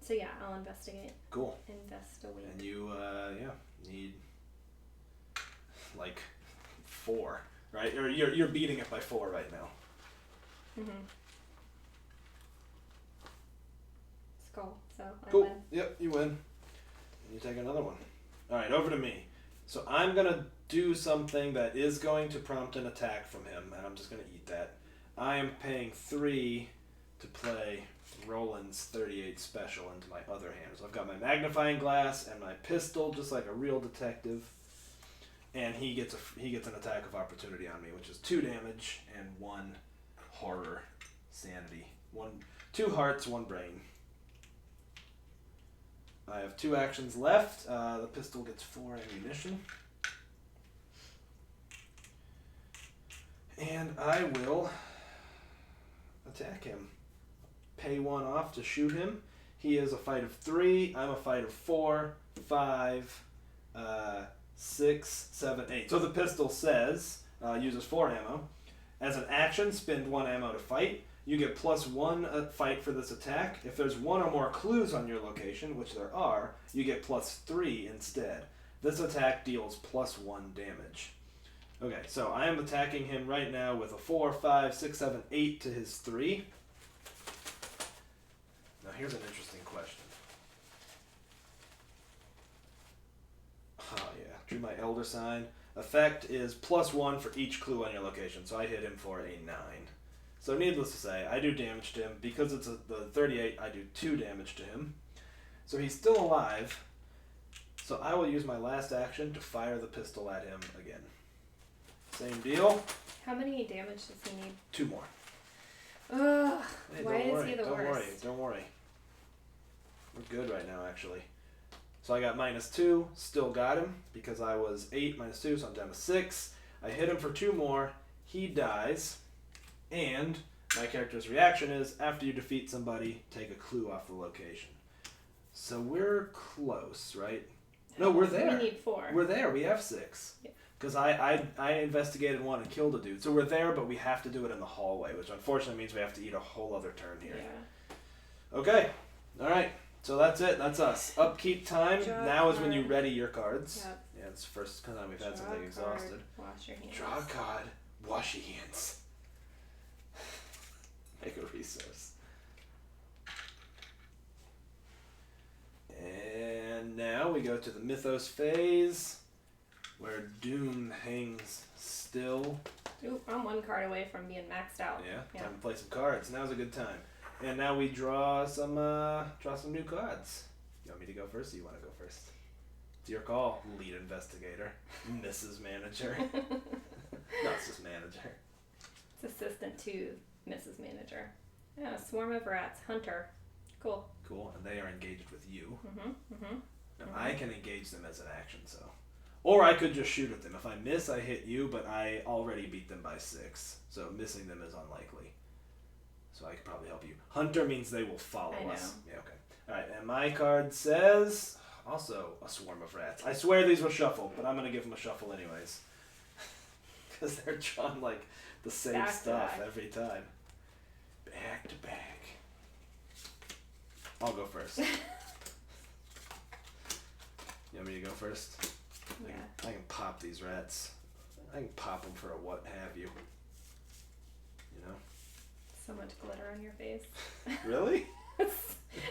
So yeah, I'll investigate. Cool. Investigate. And you, need like 4, right? Or you're beating it by 4 right now. Skull, so I Cool. win. Yep, you win. And you take another one. All right, over to me. So I'm gonna do something that is going to prompt an attack from him, and I'm just gonna eat that. I am paying 3 to play Roland's 38 special into my other hand. So I've got my magnifying glass and my pistol, just like a real detective. And he gets an attack of opportunity on me, which is 2 damage and 1 horror sanity. 2 hearts, 1 brain. I have 2 actions left. The pistol gets 4 ammunition. And I will attack him. Pay 1 off to shoot him. He is a fight of 3. I'm a fight of 4, 5, 6, 7, 8. So the pistol says, uses 4 ammo. As an action, spend 1 ammo to fight. You get +1 fight for this attack. If there's 1 or more clues on your location, which there are, you get +3 instead. This attack deals +1 damage. Okay, so I am attacking him right now with a 4, 5, 6, 7, 8 to his 3. Now here's an interesting question. Oh yeah, drew my Elder Sign. Effect is +1 for each clue on your location, so I hit him for a 9. So needless to say, I do damage to him. Because it's the 38, I do 2 damage to him. So he's still alive. So I will use my last action to fire the pistol at him again. Same deal. How many damage does he need? 2 more. Ugh, Hey, why is he the worst? Don't worry. We're good right now, actually. So I got -2, still got him, because I was 8 -2, so I'm down to 6. I hit him for 2 more, he dies, and my character's reaction is, after you defeat somebody, take a clue off the location. So we're close, right? No, we're there. We need 4. We're there, we have 6. Because I investigated 1 and killed a dude. So we're there, but we have to do it in the hallway, which unfortunately means we have to eat a whole other turn here. Yeah. Okay. Alright. So that's it. That's us. Upkeep time. Draw now is card. when you ready your cards. Yep. Yeah, it's the first time we've had Draw something card, exhausted. Wash your hands. Draw a card. Wash your hands. Make a resource. And now we go to the Mythos phase, where Doom hangs still. Ooh, I'm 1 card away from being maxed out. Yeah, time to play some cards. Now's a good time. And now we draw some new cards. You want me to go first or you want to go first? It's your call, lead investigator, Mrs. Manager. No, it's just manager. It's assistant to Mrs. Manager. Yeah, swarm of rats. Hunter. Cool. Cool, and they are engaged with you. Now Mhm. I can engage them as an action, so. Or I could just shoot at them. If I miss, I hit you, but I already beat them by 6. So missing them is unlikely. So I could probably help you. Hunter means they will follow I us. know. Yeah, okay. Alright, and my card says, also a swarm of rats. I swear these were shuffled, but I'm going to give them a shuffle anyways. Because they're drawn like the same Back to stuff back. every time. Back to back. I'll go first. You want me to go first? Yeah. I can pop these rats. I can pop them for a what have you. You know? So much glitter on your face. Really?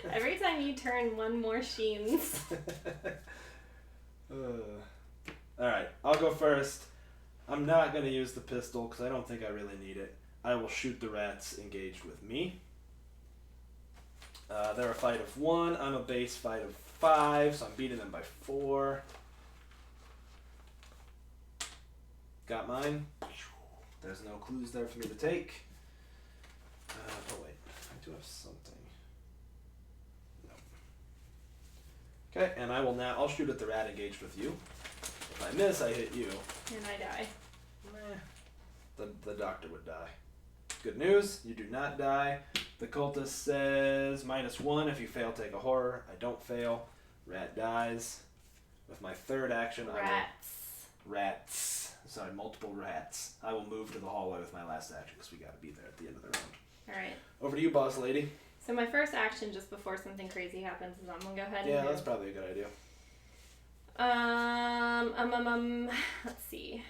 Every time you turn, 1 more sheens. Alright, I'll go first. I'm not going to use the pistol because I don't think I really need it. I will shoot the rats engaged with me. They're a fight of 1. I'm a base fight of 5, so I'm beating them by 4. got mine. There's no clues there for me to take. Oh wait, I do have something. No. Okay, and I'll shoot at the rat engaged with you. If I miss, I hit you. And I die. The doctor would die. Good news, you do not die. The cultist says -1 if you fail, take a horror. I don't fail. Rat dies. With my third action, multiple rats. I will move to the hallway with my last action because we got to be there at the end of the round. Alright. Over to you, boss lady. So my first action, just before something crazy happens, is I'm going to go ahead and... Yeah, that's probably a good idea. Let's see.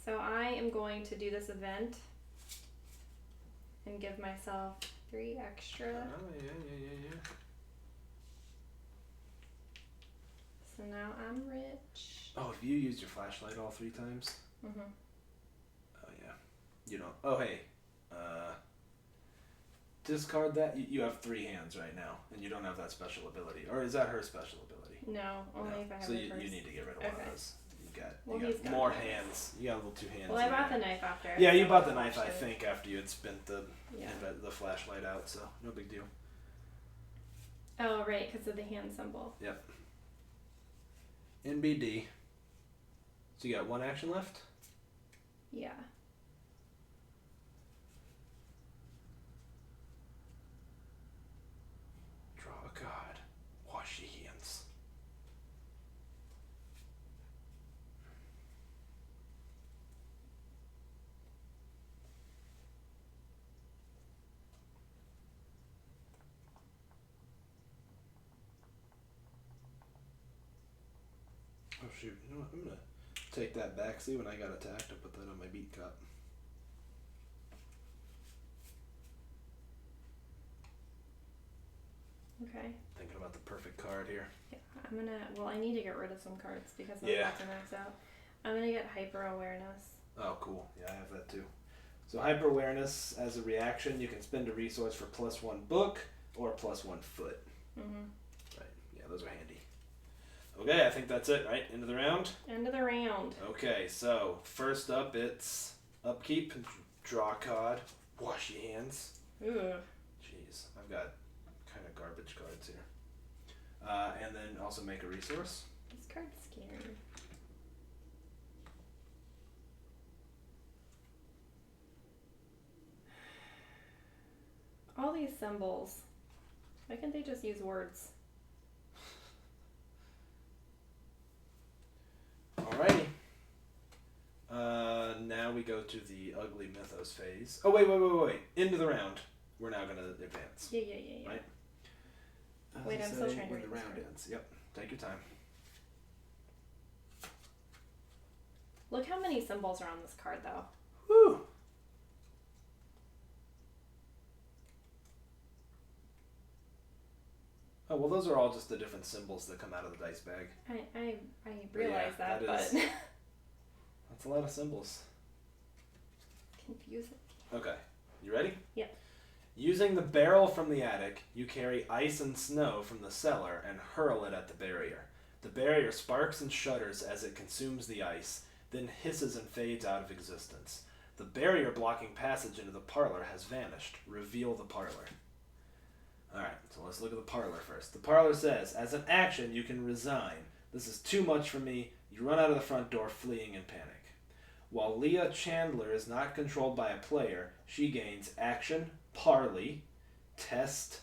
So I am going to do this event and give myself 3 extra. Oh, yeah. So now I'm rich. Oh, have you used your flashlight all 3 times? Mm-hmm. Oh, yeah. You don't. Oh, hey. Discard that. You have 3 hands right now, and you don't have that special ability. Or is that her special ability? No, only if I have so it first. you need to get rid of one of those. You got got more knives. hands. You got a little 2 hands. Well, I bought the knife after. Yeah, you bought the knife, I think, after you had spent the flashlight out, so no big deal. Oh, right, because of the hand symbol. Yep. NBD. So you got 1 action left? Yeah. Draw a card. Wash your hands. Oh shoot, you know what, I'm gonna take that back. See, when I got attacked, I put that on my beat cup. Okay. Thinking about the perfect card here. Yeah, I need to get rid of some cards because I'm Yeah. about to max out. I'm gonna get hyper awareness. Oh, cool. Yeah, I have that too. So hyper awareness, as a reaction, you can spend a resource for +1 book or +1 foot. Mm-hmm. Right. Yeah, those are handy. Okay, I think that's it, right? End of the round? End of the round. Okay, so first up it's upkeep, draw a card, wash your hands. Ooh. Jeez, I've got kind of garbage cards here. And then also make a resource. This card's scary. All these symbols. Why can't they just use words? Alrighty. Now we go to the ugly mythos phase. Oh, wait. End of the round. We're now going to advance. Yeah. Right? Wait, I'm still trying to when read the this round card. ends. Yep. Take your time. Look how many symbols are on this card, though. Whew. Oh, well, those are all just the different symbols that come out of the dice bag. I realize yeah, but that's a lot of symbols. confusing. Okay, you ready? Yep. Using the barrel from the attic, you carry ice and snow from the cellar and hurl it at the barrier. The barrier sparks and shudders as it consumes the ice, then hisses and fades out of existence. The barrier blocking passage into the parlor has vanished. Reveal the parlor. Alright, so let's look at the parlor first. The parlor says, as an action, you can resign. This is too much for me. You run out of the front door, fleeing in panic. While Leah Chandler is not controlled by a player, she gains action, parley, test,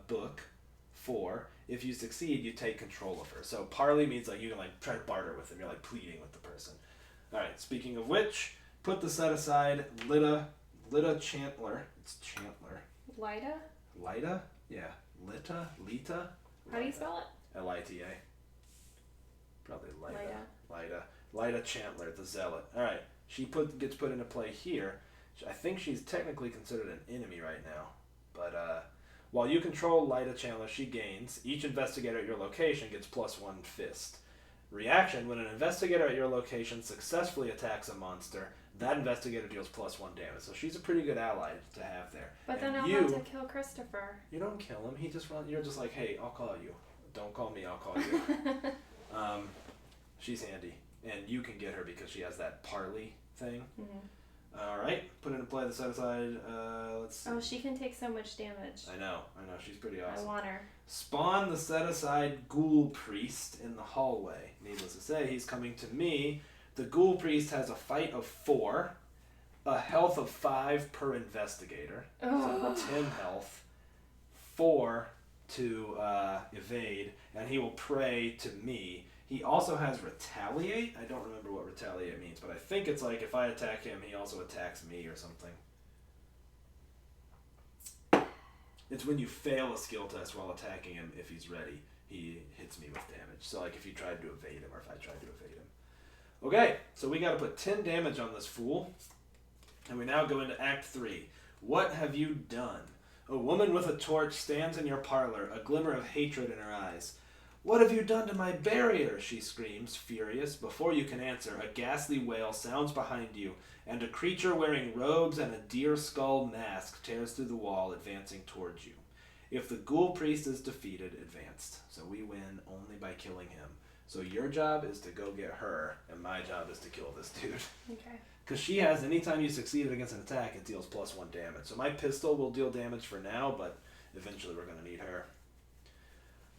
book, 4. If you succeed, you take control of her. So parley means like you can like try to barter with them. You're like pleading with the person. Alright, speaking of which, put the set aside Lita Chandler. It's Chandler. Lida? Lita? Yeah. Lita? How do you spell it? Lita. Probably Lita Chandler, the zealot. Alright, she gets put into play here. I think she's technically considered an enemy right now. But while you control Lita Chandler, she gains. Each investigator at your location gets +1 fist. Reaction, when an investigator at your location successfully attacks a monster, that investigator deals +1 damage. So she's a pretty good ally to have there. But then I'll have to kill Christopher. You don't kill him. He just runs. You're just like, hey, I'll call you. Don't call me. I'll call you. She's handy. And you can get her because she has that parley thing. Mm-hmm. Alright, put into play the set aside, let's see. Oh, she can take so much damage. I know, she's pretty awesome. I want her. Spawn the set aside ghoul priest in the hallway. Needless to say, he's coming to me. The ghoul priest has a fight of 4, a health of 5 per investigator, so 10 health, 4 to evade, and he will pray to me. He also has retaliate. I don't remember what retaliate means, but I think it's like if I attack him, he also attacks me or something. It's when you fail a skill test while attacking him, if he's ready, he hits me with damage. So like if you tried to evade him or if I tried to evade him. Okay, so we got to put 10 damage on this fool. And we now go into Act 3. What have you done? A woman with a torch stands in your parlor, a glimmer of hatred in her eyes. What have you done to my barrier? She screams, furious. Before you can answer, a ghastly wail sounds behind you, and a creature wearing robes and a deer skull mask tears through the wall, advancing towards you. If the ghoul priest is defeated, advanced. So we win only by killing him. So your job is to go get her, and my job is to kill this dude. Okay. Because she has, anytime you succeeded against an attack, it deals +1 damage. So my pistol will deal damage for now, but eventually we're going to need her.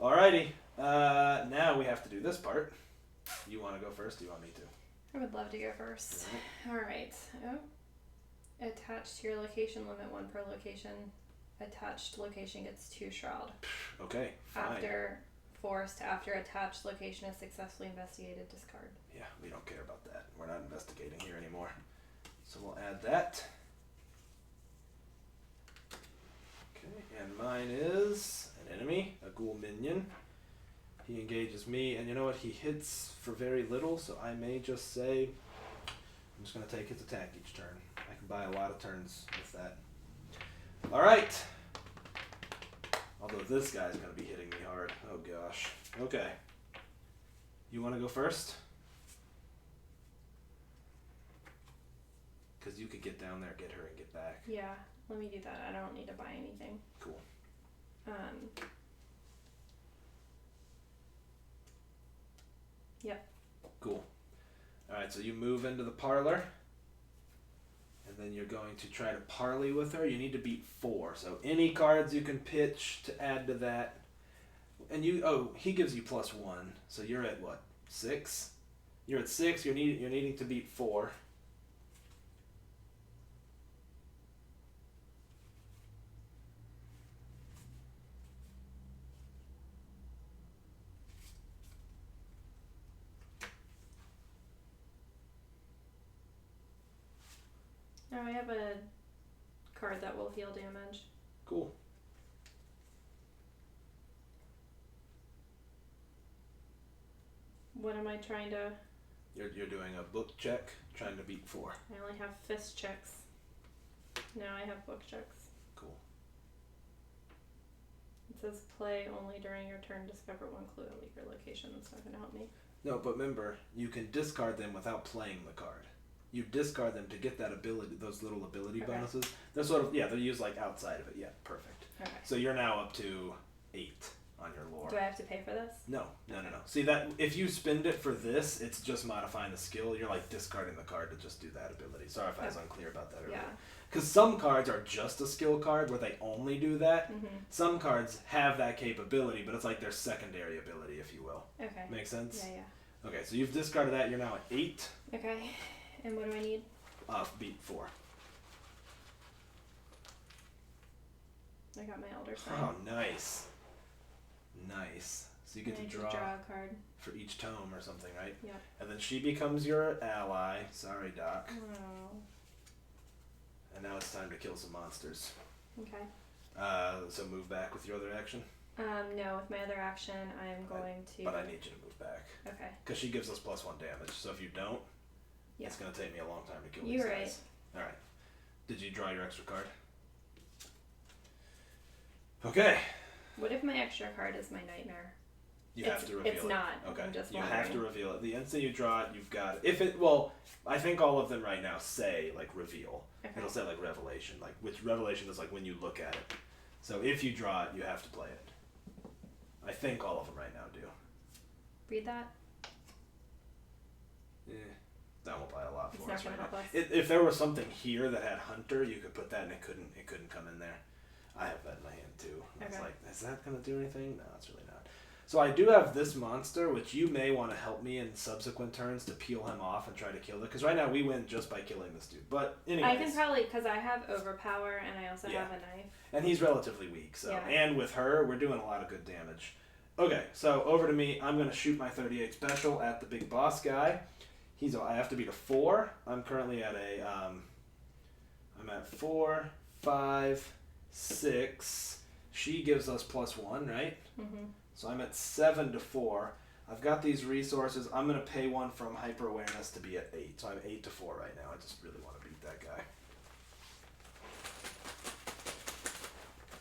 Alrighty. Now we have to do this part. You want to go first? Do you want me to? I would love to go first. Alright. Oh. Attached to your location, limit 1 per location. Attached location gets 2 shroud. Okay, fine. After attached location is successfully investigated, discard. Yeah, we don't care about that. We're not investigating here anymore. So we'll add that. Okay, and mine is an enemy, a ghoul minion. He engages me, and you know what? He hits for very little, so I may just say, I'm just going to take his attack each turn. I can buy a lot of turns with that. Alright. Although this guy's going to be hitting me hard. Oh gosh. Okay. You want to go first? Because you could get down there, get her, and get back. Yeah, let me do that. I don't need to buy anything. Cool. Yep. Cool. Alright, so you move into the parlor. And then you're going to try to parley with her. You need to beat 4. So any cards you can pitch to add to that. And he gives you +1. So you're at what? 6? You're at 6. You're needing to beat 4. Now I have a card that will heal damage. Cool. What am I trying to... You're doing a book check, trying to beat 4. I only have fist checks. Now I have book checks. Cool. It says play only during your turn, discover 1 clue and leave your location. That's not going to help me. No, but remember, you can discard them without playing the card. You discard them to get that ability, those little ability bonuses. They're sort of, they're used like outside of it. Yeah, perfect. Okay. So you're now up to 8 on your lore. Do I have to pay for this? No. See, that if you spend it for this, it's just modifying the skill. You're like discarding the card to just do that ability. Sorry if I was unclear about that earlier. Yeah. Because some cards are just a skill card where they only do that. Mm-hmm. Some cards have that capability, but it's like their secondary ability, if you will. Okay. Make sense? Yeah. Okay, so you've discarded that. You're now at 8. Okay. And what do I need? Beat 4. I got my Elder Sign. Oh, nice. Nice. So you get to draw a card for each tome or something, right? Yeah. And then she becomes your ally. Sorry, Doc. Oh. And now it's time to kill some monsters. Okay. So move back with your other action. No, with my other action, I'm going to... But I need you to move back. Okay. Because she gives us +1 damage. So if you don't, it's going to take me a long time to kill these You're guys. All right. Did you draw your extra card? Okay. What if my extra card is my nightmare? You have to reveal it. It's not. Okay. I'm just you wondering. have to reveal it. The instant you draw it, you've got it. I think all of them right now say like reveal. Okay. It'll say like revelation, which revelation is like when you look at it. So if you draw it, you have to play it. I think all of them right now do. Read that. That won't buy a lot for It's us not right gonna now. help us. If there was something here that had Hunter, you could put that and it couldn't come in there. I have that in my hand too. I was like, is that gonna do anything? No, it's really not. So I do have this monster, which you may want to help me in subsequent turns to peel him off and try to kill it. Because right now we win just by killing this dude. But anyways. I can probably, because I have overpower and I also have a knife. And he's relatively weak, so. Yeah. And with her, we're doing a lot of good damage. Okay, so over to me. I'm going to shoot my 38 special at the big boss guy. I have to beat a 4. I'm currently at I'm at 4, 5, 6. She gives us +1, right? Mm-hmm. So I'm at 7 to 4. I've got these resources. I'm going to pay one from hyper awareness to be at 8. So I'm 8 to 4 right now. I just really want to beat that guy.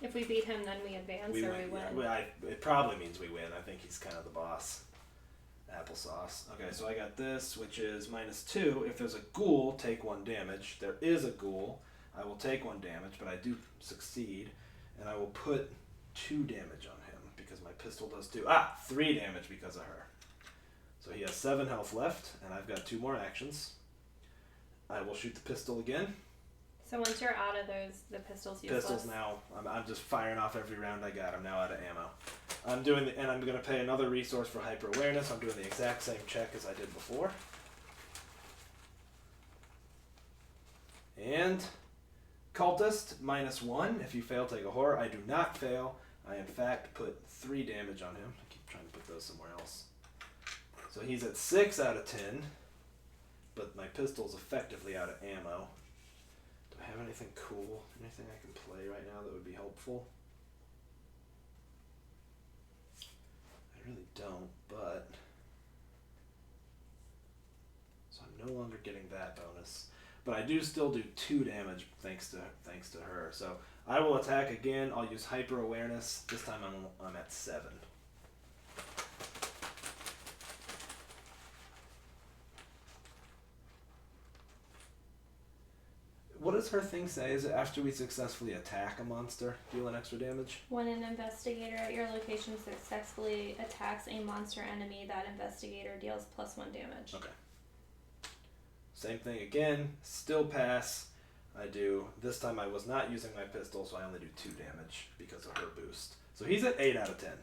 If we beat him, then we advance or we win. Yeah, it probably means we win. I think he's kind of the boss. Applesauce. Okay, so I got this, which is -2. If there's a ghoul, take 1 damage. There is a ghoul. I will take 1 damage, but I do succeed. And I will put 2 damage on him because my pistol does 2. 3 damage because of her. So he has 7 health left, and I've got 2 more actions. I will shoot the pistol again. So once you're out of those, the pistol's useless. Pistols now, I'm just firing off every round I got. I'm now out of ammo. I'm going to pay another resource for hyper awareness. I'm doing the exact same check as I did before. And cultist, -1. If you fail, take a horror. I do not fail. I in fact put 3 damage on him. I keep trying to put those somewhere else. So he's at 6 out of 10, but my pistol's effectively out of ammo. Do I have anything cool? Anything I can play right now that would be helpful? I really don't, but... So I'm no longer getting that bonus. But I do still do 2 damage thanks to her. So I will attack again. I'll use hyper awareness. This time I'm at 7. What does her thing say? Is it after we successfully attack a monster, deal an extra damage? When an investigator at your location successfully attacks a monster enemy, that investigator deals +1 damage. Okay. Same thing again. Still pass. I do. This time I was not using my pistol, so I only do 2 damage because of her boost. So he's at 8 out of 10.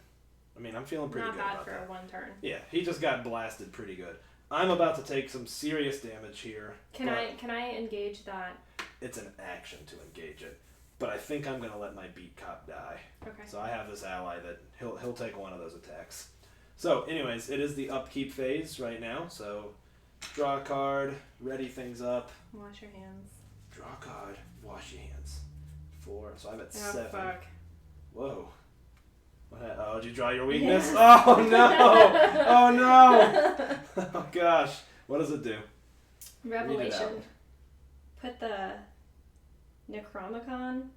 I mean, I'm feeling pretty good about that. Not bad for 1 turn. Yeah, he just got blasted pretty good. I'm about to take some serious damage here. Can I engage that? It's an action to engage it, but I think I'm gonna let my beat cop die. Okay. So I have this ally that he'll take one of those attacks. So, anyways, it is the upkeep phase right now. So, draw a card, ready things up. Wash your hands. Draw a card, wash your hands. 4. So I'm at 7. 7. Fuck. Whoa. Oh, did you draw your weakness? Yeah. Oh no! Oh no! Oh gosh. What does it do? Revelation. Put the Necronomicon.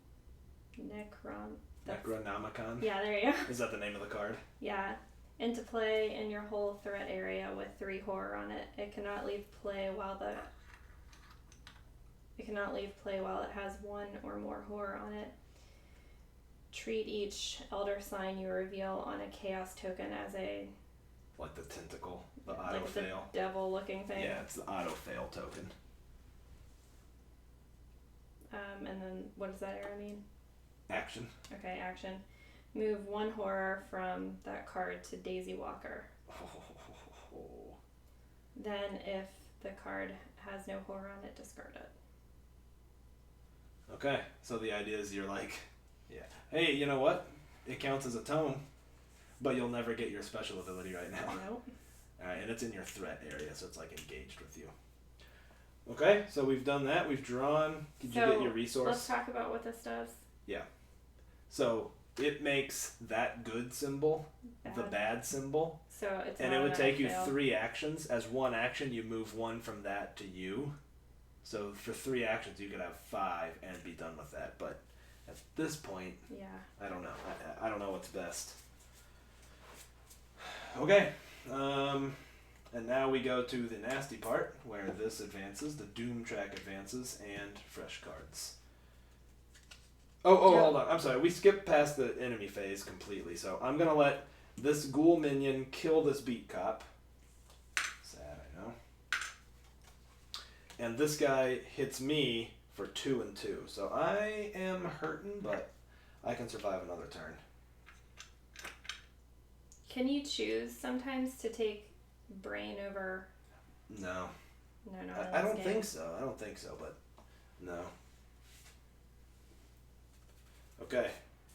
Necronomicon? Yeah, there you go. Is that the name of the card? Yeah. Into play in your whole threat area with 3 horror on it. It cannot leave play while it has 1 or more horror on it. Treat each elder sign you reveal on a chaos token as a... Like the tentacle, the auto the fail. devil looking thing. Yeah, it's the auto fail token. And then what does that arrow mean? Action. Okay, action. Move 1 horror from that card to Daisy Walker. Then if the card has no horror on it, discard it. Okay, so the idea is you're like, yeah, hey, you know what? It counts as a tome, but you'll never get your special ability right now. Nope. Alright, and it's in your threat area, so it's like engaged with you. Okay, so we've done that. We've drawn. Did you get your resource? Let's talk about what this does. Yeah. So it makes that good symbol the bad symbol. So it's and it would take you 3 actions. As 1 action, you move 1 from that to you. So for 3 actions, you could have 5 and be done with that. But at this point, yeah, I don't know. I don't know what's best. Okay. And now we go to the nasty part, where this advances, the Doom track advances, and fresh cards. Oh, hold on. I'm sorry. We skipped past the enemy phase completely, so I'm going to let this ghoul minion kill this beat cop. Sad, I know. And this guy hits me for 2 and 2. So I am hurting, but I can survive another turn. Can you choose sometimes to take brain over? No. No, no. I don't think so. But no. Okay.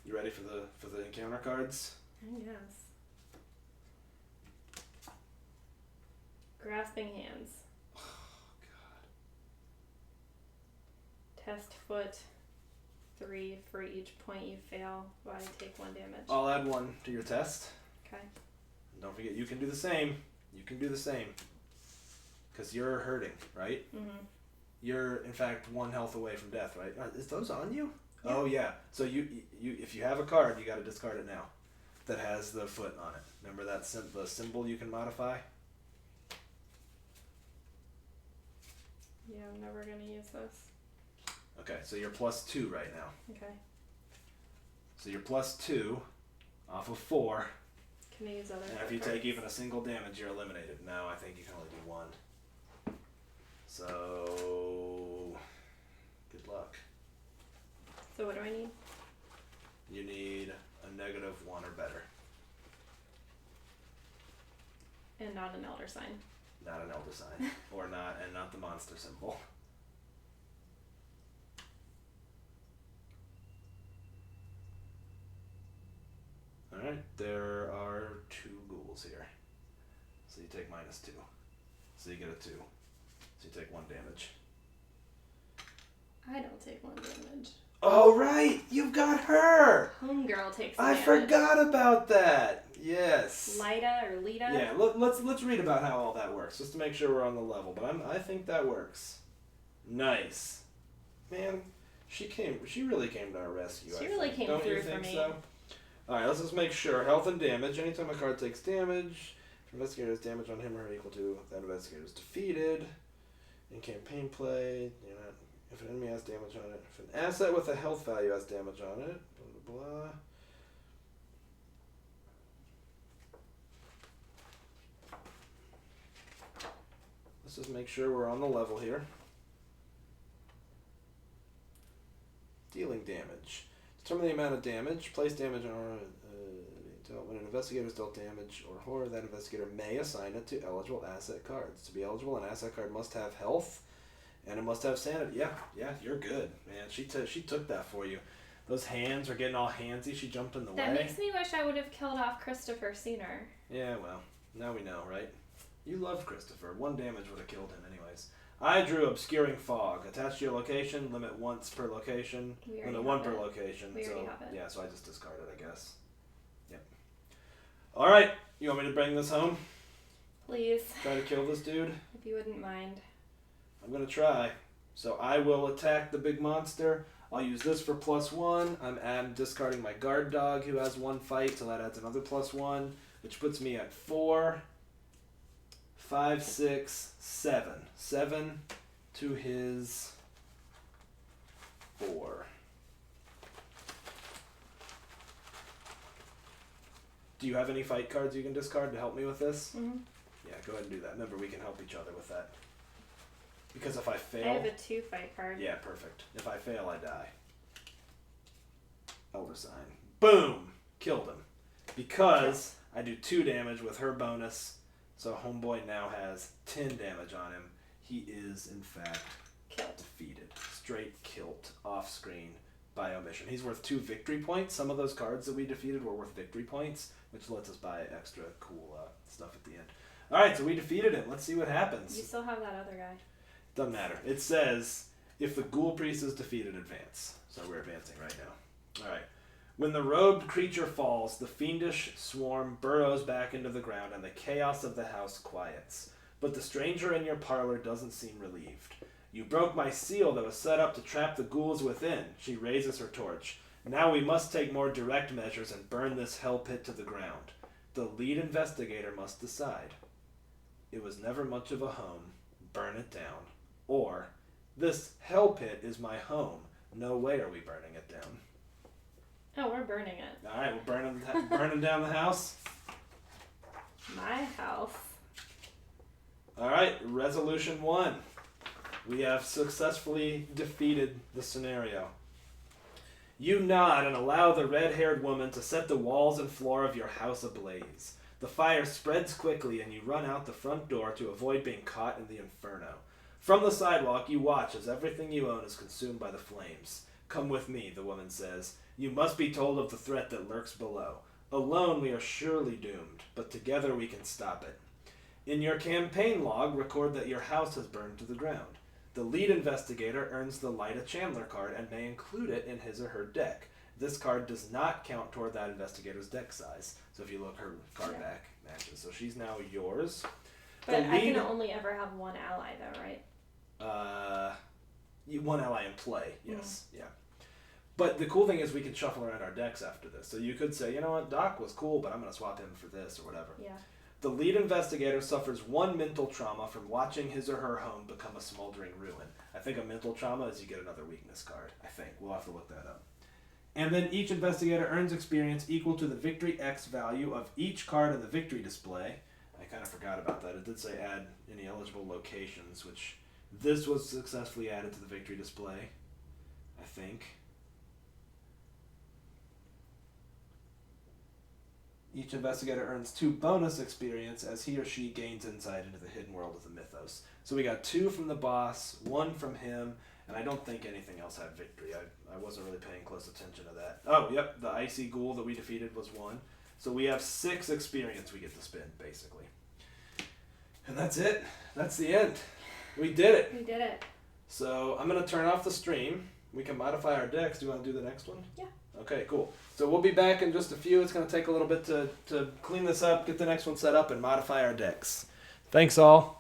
You ready for the encounter cards? I guess. Grasping hands. Oh God. Test foot. 3 for each point you fail. While I take 1 damage. I'll add 1 to your test. Okay. And don't forget, you can do the same. Because you're hurting, right? Mm-hmm. You're, in fact, 1 health away from death, right? Is those on you? Yeah. Oh, yeah. So you, if you have a card, you got to discard it now. That has the foot on it. Remember that the symbol you can modify? Yeah, I'm never going to use this. Okay, so you're +2 right now. Okay. So you're +2 off of 4. Can I use other And foot if you cards? take even a single damage, you're eliminated. No, I think you can only do 1. So, good luck. So what do I need? You need a -1 or better. And not an elder sign. Not an elder sign. not the monster symbol. Alright, there are 2 ghouls here. So you take -2. So you get a 2. So you take 1 damage. I don't take 1 damage. Oh, right! You've got her! Homegirl takes I damage. forgot about that! Yes. Lida or Lita? Yeah, let's read about how all that works, just to make sure we're on the level. But I think that works. Nice. Man, she really came to our rescue. She really came Don't through you for think me. so? Alright, let's just make sure. Health and damage. Anytime a card takes damage, if an investigator has damage on him or her equal to, that investigator is defeated. In campaign play, if an enemy has damage on it, if an asset with a health value has damage on it, blah blah blah. Let's just make sure we're on the level here. Dealing damage. Determine the amount of damage. Place damage on when an investigator is dealt damage or horror, that investigator may assign it to eligible asset cards. To be eligible, an asset card must have health, and it must have sanity. Yeah, you're good, man. She took that for you. Those hands are getting all handsy. She jumped in the way. That makes me wish I would have killed off Christopher sooner. Yeah, well, now we know, right? You loved Christopher. 1 damage would have killed him anyways. I drew Obscuring Fog. Attached to your location, limit once per location. Limit 1 per location. We already have it. Yeah, so I just discarded, I guess. Yep. Alright, you want me to bring this home? Please. Try to kill this dude? If you wouldn't mind. I'm gonna try. So I will attack the big monster. I'll use this for +1. I'm discarding my guard dog who has 1 fight, so that adds another +1, which puts me at 4, 5, 6, 7. 7 to his 4. Do you have any fight cards you can discard to help me with this? Mm-hmm. Yeah, go ahead and do that. Remember, we can help each other with that. Because if I fail... I have a 2 fight card. Yeah, perfect. If I fail, I die. Elder sign. Boom! Killed him. Because I do 2 damage with her bonus, so Homeboy now has 10 damage on him. He is, in fact, defeated. Straight kilt off screen by omission. He's worth 2 victory points. Some of those cards that we defeated were worth victory points, which lets us buy extra cool stuff at the end. Alright, so we defeated him. Let's see what happens. You still have that other guy. Doesn't matter. It says, if the ghoul priest is defeated, advance. So we're advancing right now. Alright. When the robed creature falls, the fiendish swarm burrows back into the ground and the chaos of the house quiets. But the stranger in your parlor doesn't seem relieved. You broke my seal that was set up to trap the ghouls within. She raises her torch. Now we must take more direct measures and burn this hell pit to the ground. The lead investigator must decide. It was never much of a home. Burn it down. Or, this hell pit is my home. No way are we burning it down. Oh, we're burning it. Alright, we're burning down the house. My house. Alright, resolution 1. We have successfully defeated the scenario. You nod and allow the red-haired woman to set the walls and floor of your house ablaze. The fire spreads quickly and you run out the front door to avoid being caught in the inferno. From the sidewalk, you watch as everything you own is consumed by the flames. Come with me, the woman says. You must be told of the threat that lurks below. Alone we are surely doomed, but together we can stop it. In your campaign log, record that your house has burned to the ground. The lead investigator earns the Lyda Chandler card and may include it in his or her deck. This card does not count toward that investigator's deck size. So if you look, her card back matches. So she's now yours. But I can only ever have one ally, though, right? One ally in play, yes. Yeah. But the cool thing is we can shuffle around our decks after this. So you could say, you know what, Doc was cool, but I'm going to swap him for this or whatever. Yeah. The lead investigator suffers one mental trauma from watching his or her home become a smoldering ruin. I think a mental trauma is you get another weakness card. I think. We'll have to look that up. And then each investigator earns experience equal to the victory X value of each card in the victory display. I kind of forgot about that. It did say add any eligible locations, which this was successfully added to the victory display, I think. Each investigator earns 2 bonus experience as he or she gains insight into the hidden world of the mythos. So we got 2 from the boss, 1 from him, and I don't think anything else had victory. I wasn't really paying close attention to that. Oh, yep, the icy ghoul that we defeated was 1. So we have 6 experience we get to spend, basically. And that's it. That's the end. We did it. We did it. So I'm going to turn off the stream. We can modify our decks. Do you want to do the next one? Yeah. Okay, cool. So we'll be back in just a few. It's going to take a little bit to clean this up, get the next one set up, and modify our decks. Thanks, all.